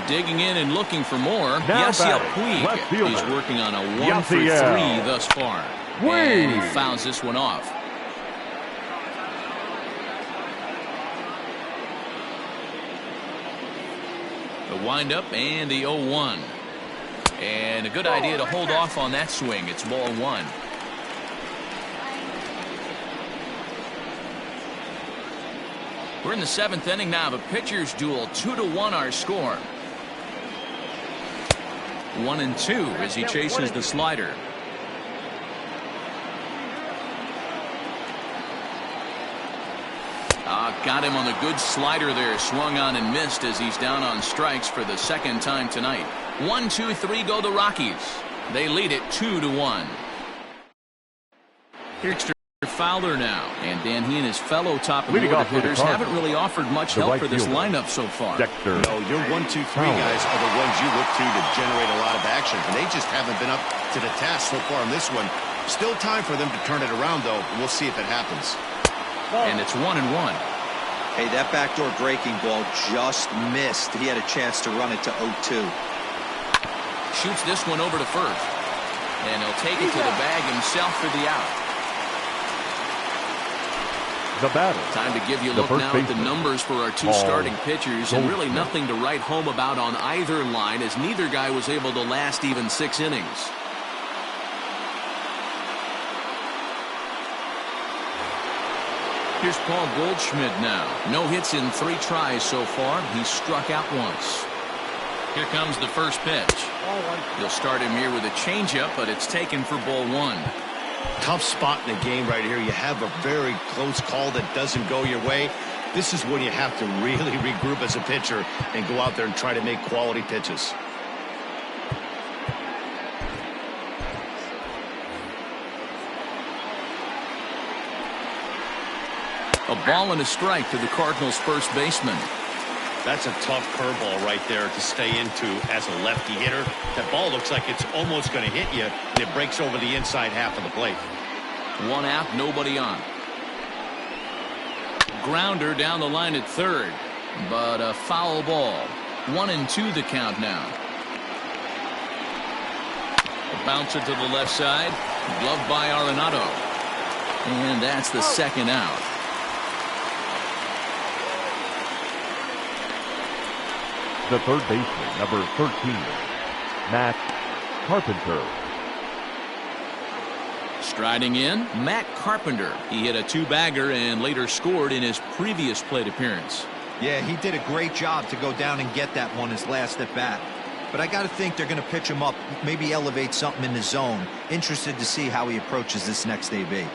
Speaker 2: Digging in and looking for more. Yasiel Puig is working on a 1 for 3 thus far. And he fouls this one off. The windup and the 0-1. And a good idea to hold off on that swing. It's ball 1. We're in the 7th inning now. The pitcher's duel. 2-1 our score. 1-2 as he chases the slider. Got him on a good slider there. Swung on and missed as he's down on strikes for the 2nd time tonight. 1, 2, 3 go the Rockies. They lead it 2-1. Here's Fowler now, and Dan, he and his fellow top order hitters haven't really offered much help for this lineup so far.
Speaker 5: No, your 1, 2, 3 guys are the ones you look to generate a lot of action, and they just haven't been up to the task so far in this one. Still time for them to turn it around, though. We'll see if it happens.
Speaker 2: And it's 1-1.
Speaker 4: Hey, that backdoor breaking ball just missed. He had a chance to run it to 0-2.
Speaker 2: Shoots this one over to first, and he'll take it to the bag himself for the out.
Speaker 3: The batter.
Speaker 2: Time to give you a look now at the numbers for our 2 starting pitchers, and really nothing to write home about on either line, as neither guy was able to last even 6 innings. Here's Paul Goldschmidt now. No hits in 3 tries so far. He's struck out once. Here comes the first pitch. He'll start him here with a changeup, but it's taken for ball 1.
Speaker 5: Tough spot in the game right here. You have a very close call that doesn't go your way. This is when you have to really regroup as a pitcher and go out there and try to make quality pitches.
Speaker 2: A ball and a strike to the Cardinals' first baseman.
Speaker 5: That's a tough curveball right there to stay into as a lefty hitter. That ball looks like it's almost going to hit you, and it breaks over the inside half of the plate.
Speaker 2: 1 out, nobody on. Grounder down the line at 3rd, but a foul ball. 1-2 the count now. A bouncer to the left side, gloved by Arenado. And that's the 2nd out.
Speaker 3: The third baseman, number 13, Matt Carpenter.
Speaker 2: Striding in, Matt Carpenter. He hit a 2-bagger and later scored in his previous plate appearance.
Speaker 4: Yeah, he did a great job to go down and get that one his last at bat. but I got to think they're going to pitch him up, maybe elevate something in the zone. Interested to see how he approaches this next AB.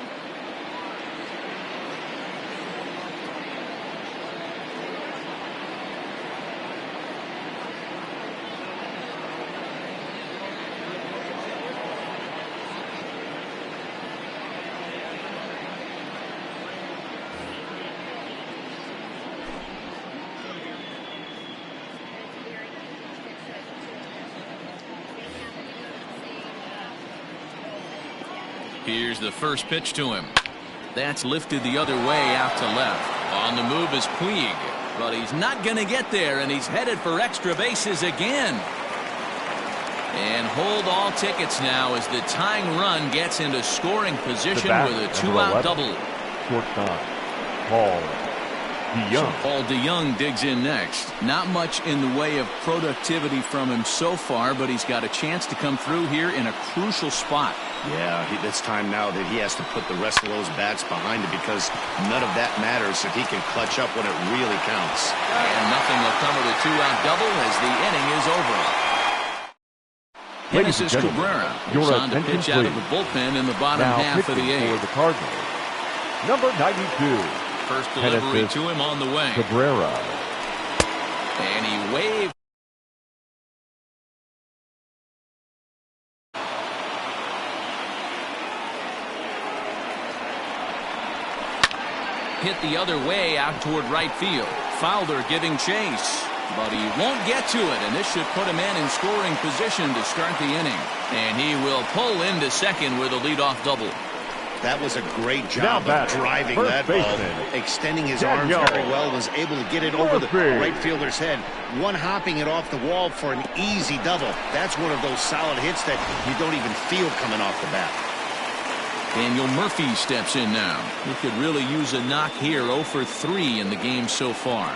Speaker 2: Here's the first pitch to him. That's lifted the other way out to left. On the move is Puig, but he's not going to get there, and he's headed for extra bases again. And hold all tickets now as the tying run gets into scoring position with a 2-out double.
Speaker 3: Shortstop, Paul DeYoung.
Speaker 2: So Paul DeYoung digs in next. Not much in the way of productivity from him so far, but he's got a chance to come through here in a crucial spot.
Speaker 5: Yeah, it's time now that he has to put the rest of those bats behind him, because none of that matters if he can clutch up when it really counts.
Speaker 2: And nothing will come of the 2-out double as the inning is over. Genesis Cabrera is on to pitch out of the bullpen in the bottom half of the eighth.
Speaker 3: For the Cardinals, number 92.
Speaker 2: First delivery to him on the way.
Speaker 3: Cabrera.
Speaker 2: And he waved. Hit the other way out toward right field. Fowler giving chase, but he won't get to it, and this should put him in scoring position to start the inning. And he will pull into second with a leadoff double.
Speaker 5: That was a great job of driving that ball, extending his arms very well, was able to get it over the right fielder's head, one hopping it off the wall for an easy double. That's one of those solid hits that you don't even feel coming off the bat.
Speaker 2: Daniel Murphy steps in now. He could really use a knock here. 0 for 3 in the game so far.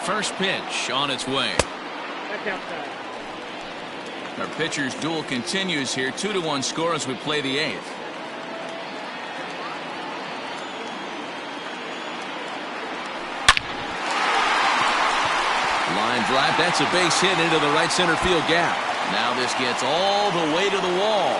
Speaker 2: First pitch on its way.
Speaker 1: That's outside.
Speaker 2: Our pitcher's duel continues here. 2-1 score as we play the eighth. Line drive. That's a base hit into the right center field gap. Now this gets all the way to the wall.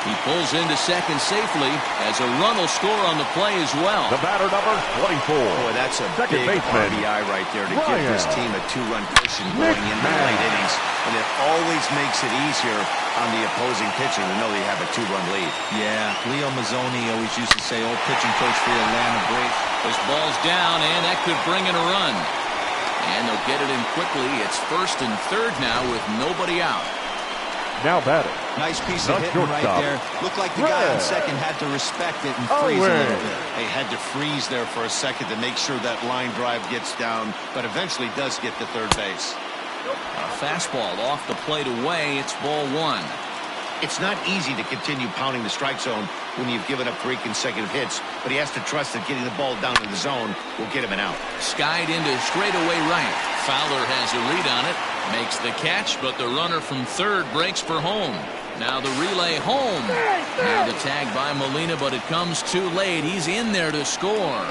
Speaker 2: He pulls into second safely as a run will score on the play as well.
Speaker 3: The batter, number 24.
Speaker 5: Boy, that's a big RBI right there to give this team a 2-run cushion going into the late innings. And it always makes it easier on the opposing pitcher to know they have a 2-run lead.
Speaker 4: Yeah, Leo Mazzoni always used to say, old pitching coach for the Atlanta Braves.
Speaker 2: This ball's down, and that could bring in a run. And they'll get it in quickly. It's first and third now with nobody out.
Speaker 3: Now batting.
Speaker 4: Nice piece of hitting right there. Looked like the guy on second had to respect it and freeze a little bit.
Speaker 5: They had to freeze there for a second to make sure that line drive gets down, but eventually does get to third base.
Speaker 2: A fastball off the plate away. It's ball one.
Speaker 5: It's not easy to continue pounding the strike zone when you've given up 3 consecutive hits, but he has to trust that getting the ball down in the zone will get him an out.
Speaker 2: Skied into straightaway right. Fowler has a read on it, makes the catch, but the runner from third breaks for home. Now the relay home. Now the tag by Molina, but it comes too late. He's in there to score.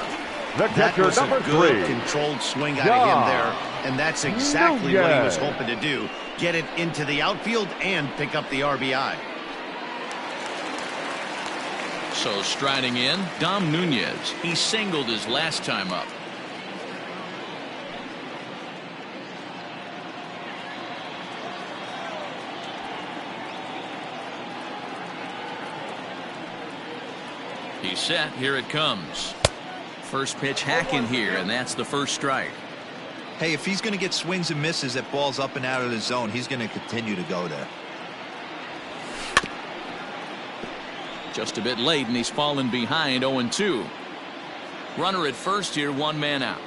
Speaker 3: The catcher,
Speaker 5: that was
Speaker 3: number
Speaker 5: a good
Speaker 3: 3.
Speaker 5: controlled swing out of him there, and that's exactly what he was hoping to do. Get it into the outfield and pick up the RBI.
Speaker 2: So striding in, Dom Nunez. He singled his last time up. He's set. Here it comes. First pitch hacking here, and that's the first strike.
Speaker 4: Hey, if he's going to get swings and misses at balls up and out of the zone, he's going to continue to go there.
Speaker 2: Just a bit late, and he's fallen behind 0-2. Runner at first here, 1 man out.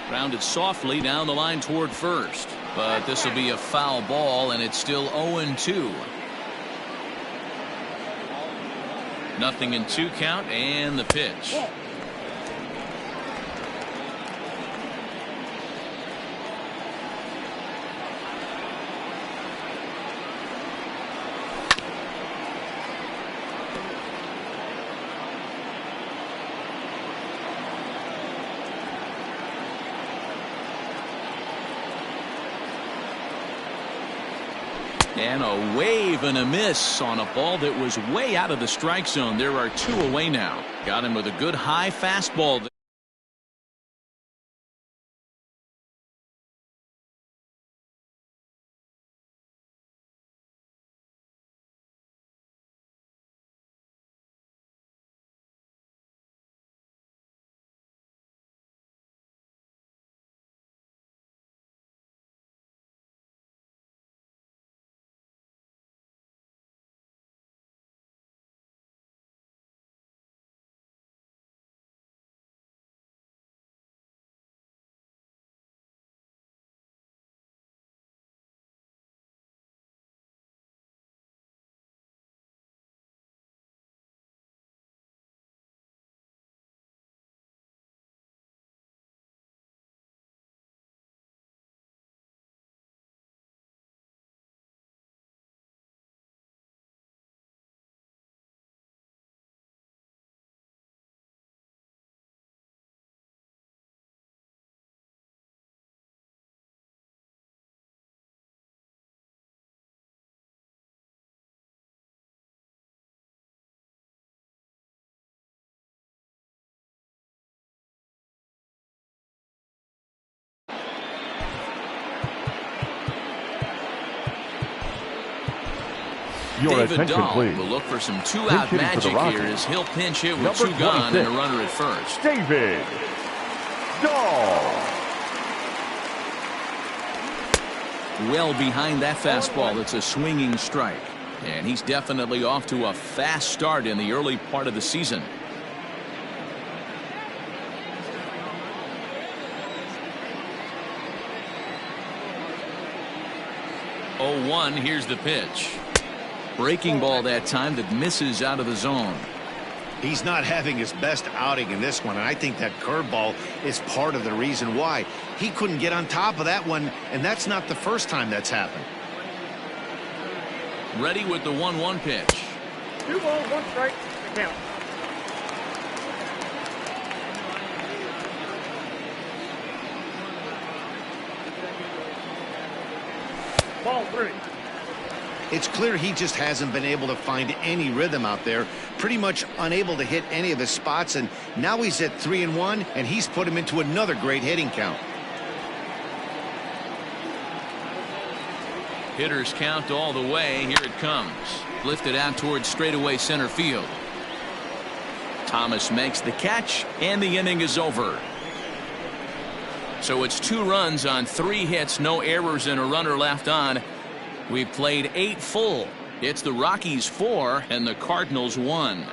Speaker 2: Grounded softly down the line toward first. But this will be a foul ball, and it's still 0-2. Nothing in 2 count, and the pitch. And a wave and a miss on a ball that was way out of the strike zone. There are 2 away now. Got him with a good high fastball. David Dahl will look for some 2-out magic here as he'll pinch hit with 2 gone and a runner at first.
Speaker 3: David Dahl.
Speaker 2: Well behind that fastball. It's a swinging strike. And he's definitely off to a fast start in the early part of the season. Oh, 1. Here's the pitch. Breaking ball that time that misses out of the zone.
Speaker 5: He's not having his best outing in this one, and I think that curveball is part of the reason why. He couldn't get on top of that one, and that's not the first time that's happened.
Speaker 2: Ready with the 1-1 pitch.
Speaker 1: 2 balls, 1 strike, the count. Ball 3.
Speaker 5: It's clear he just hasn't been able to find any rhythm out there. Pretty much unable to hit any of his spots, and now he's at 3-1, and he's put him into another great hitting count.
Speaker 2: Hitters count all the way. Here it comes. Lifted out towards straightaway center field. Thomas makes the catch, and the inning is over. So it's 2 runs on 3 hits, no errors, and a runner left on. We've played 8 full. It's the Rockies 4 and the Cardinals 1.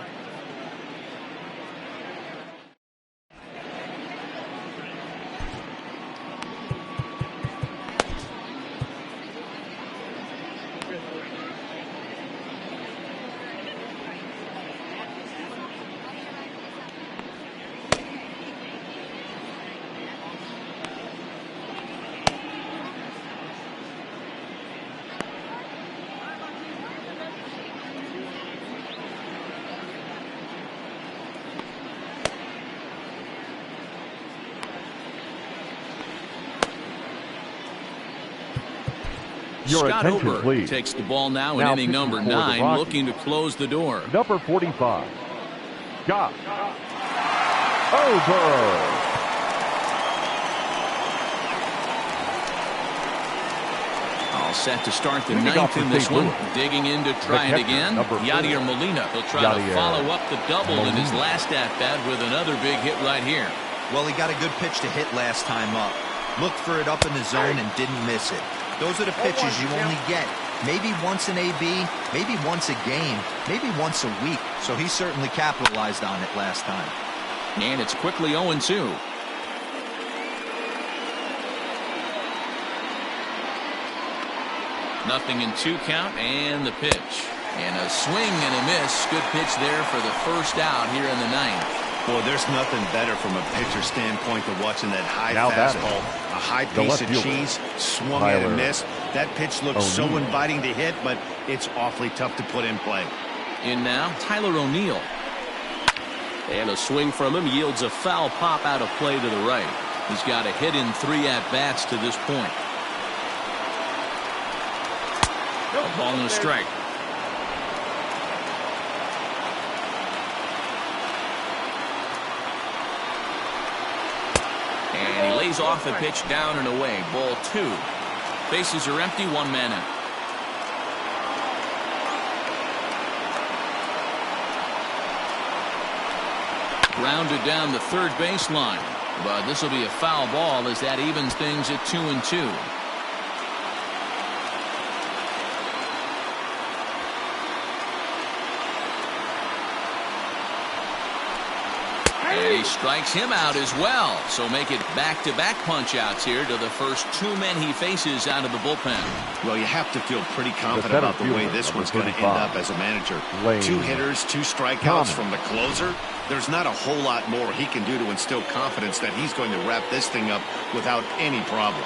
Speaker 3: Your
Speaker 2: Scott
Speaker 3: attention,
Speaker 2: Ober
Speaker 3: please.
Speaker 2: takes the ball now in inning number 9, looking to close the door.
Speaker 3: Number 45, Scott Ober.
Speaker 2: All set to start the 9th in this one. Digging in to try it again. Yadier Molina. He'll try to follow up the double in his last at-bat with another big hit right here.
Speaker 4: Well, he got a good pitch to hit last time up. Looked for it up in the zone and didn't miss it. Those are the pitches you only get maybe once in AB, maybe once a game, maybe once a week. So he certainly capitalized on it last time.
Speaker 2: And it's quickly 0-2. Nothing in 2 count, and the pitch. And a swing and a miss. Good pitch there for the first out here in the 9th.
Speaker 5: Boy, there's nothing better from a pitcher standpoint than watching that high fastball, a high piece of cheese, swung at and missed. That pitch looks so inviting to hit, but it's awfully tough to put in play.
Speaker 2: In now, Tyler O'Neill. And a swing from him yields a foul pop out of play to the right. He's got a hit in 3 at-bats to this point. A ball and a strike. And he lays off the pitch down and away. Ball 2. Bases are empty, 1 man out. Grounded down the third baseline. But this will be a foul ball as that evens things at 2-2. And he strikes him out as well. So make it back-to-back punch-outs here to the first 2 men he faces out of the bullpen.
Speaker 5: Well, you have to feel pretty confident about the way this one's going to end up as a manager. 2 hitters, 2 strikeouts from the closer. There's not a whole lot more he can do to instill confidence that he's going to wrap this thing up without any problem.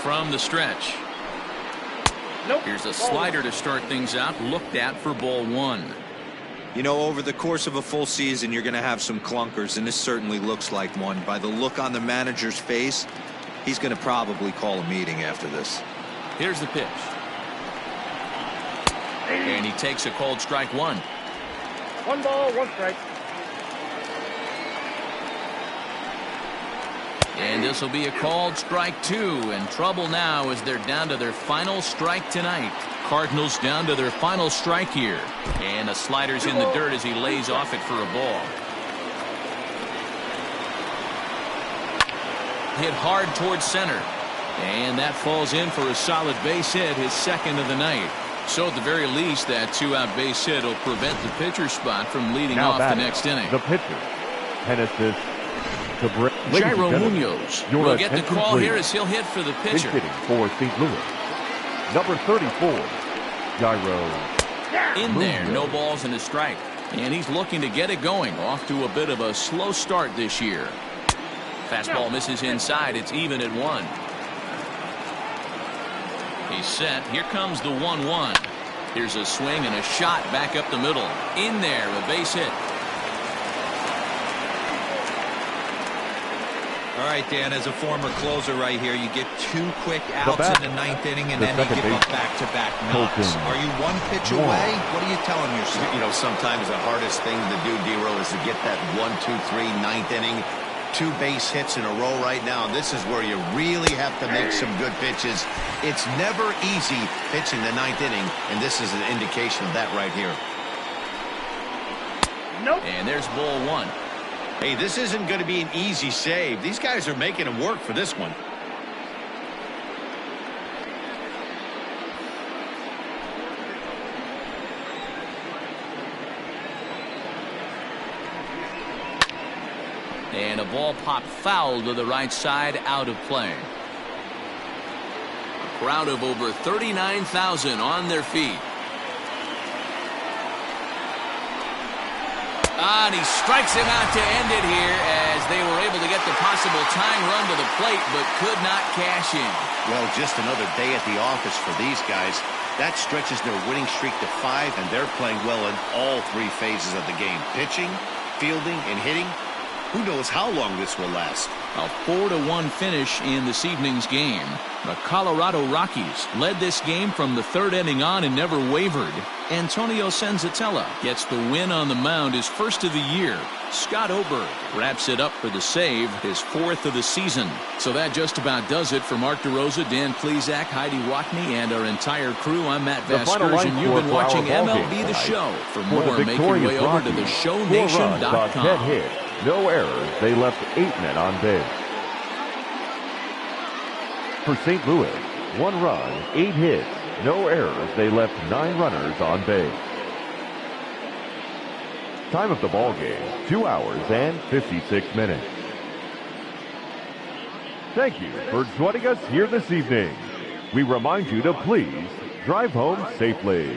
Speaker 2: From the stretch.
Speaker 1: Nope.
Speaker 2: Here's a slider to start things out. Looked at for ball 1.
Speaker 6: You know, over the course of a full season, you're going to have some clunkers, and this certainly looks like one. By the look on the manager's face, he's going to probably call a meeting after this.
Speaker 2: Here's the pitch. And he takes a called strike 1.
Speaker 1: 1 ball, 1 strike.
Speaker 2: And this will be a called strike 2. And trouble now as they're down to their final strike tonight. Cardinals down to their final strike here. And a slider's in the dirt as he lays off it for a ball. Hit hard towards center. And that falls in for a solid base hit, his 2nd of the night. So at the very least, that 2-out base hit will prevent the pitcher spot from leading off the next inning.
Speaker 3: The pitcher. Genesis.
Speaker 2: Jairo Munoz will get the call here as he'll hit for the pitcher.
Speaker 3: Hitting for St. Louis. Number 34, Jairo.
Speaker 2: In there, no balls and a strike. And he's looking to get it going. Off to a bit of a slow start this year. Fastball misses inside. It's even at 1. He's set. Here comes the 1-1. Here's a swing and a shot back up the middle. In there, a base hit.
Speaker 6: All right, Dan, as a former closer right here, you get 2 quick outs in the 9th inning, and then you give up back-to-back knocks. Are you 1 pitch away? What are you telling yourself?
Speaker 5: You know, sometimes the hardest thing to do, D-Roll, is to get that 1, 2, 3, 9th inning. 2 base hits in a row right now. This is where you really have to make some good pitches. It's never easy pitching the 9th inning, and this is an indication of that right here.
Speaker 1: Nope.
Speaker 2: And there's ball 1.
Speaker 5: Hey, this isn't going to be an easy save. These guys are making him work for this one.
Speaker 2: And a ball popped foul to the right side, out of play. A crowd of over 39,000 on their feet. And he strikes him out to end it here as they were able to get the possible tying run to the plate but could not cash in.
Speaker 5: Well, just another day at the office for these guys. That stretches their winning streak to 5, and they're playing well in all 3 phases of the game. Pitching, fielding, and hitting. Who knows how long this will last.
Speaker 2: A 4-1 finish in this evening's game. The Colorado Rockies led this game from the 3rd inning on and never wavered. Antonio Senzatella gets the win on the mound, his 1st of the year. Scott Oberg wraps it up for the save, his 4th of the season. So that just about does it for Mark DeRosa, Dan Plesac, Heidi Watney, and our entire crew. I'm Matt Vasgersian. You've been watching MLB The Show. For more, make your way over to theshownation.com.
Speaker 3: No errors. They left 8 men on base. For St. Louis, 1 run, 8 hits. No errors. They left 9 runners on base. Time of the ball game, 2 hours and 56 minutes. Thank you for joining us here this evening. We remind you to please drive home safely.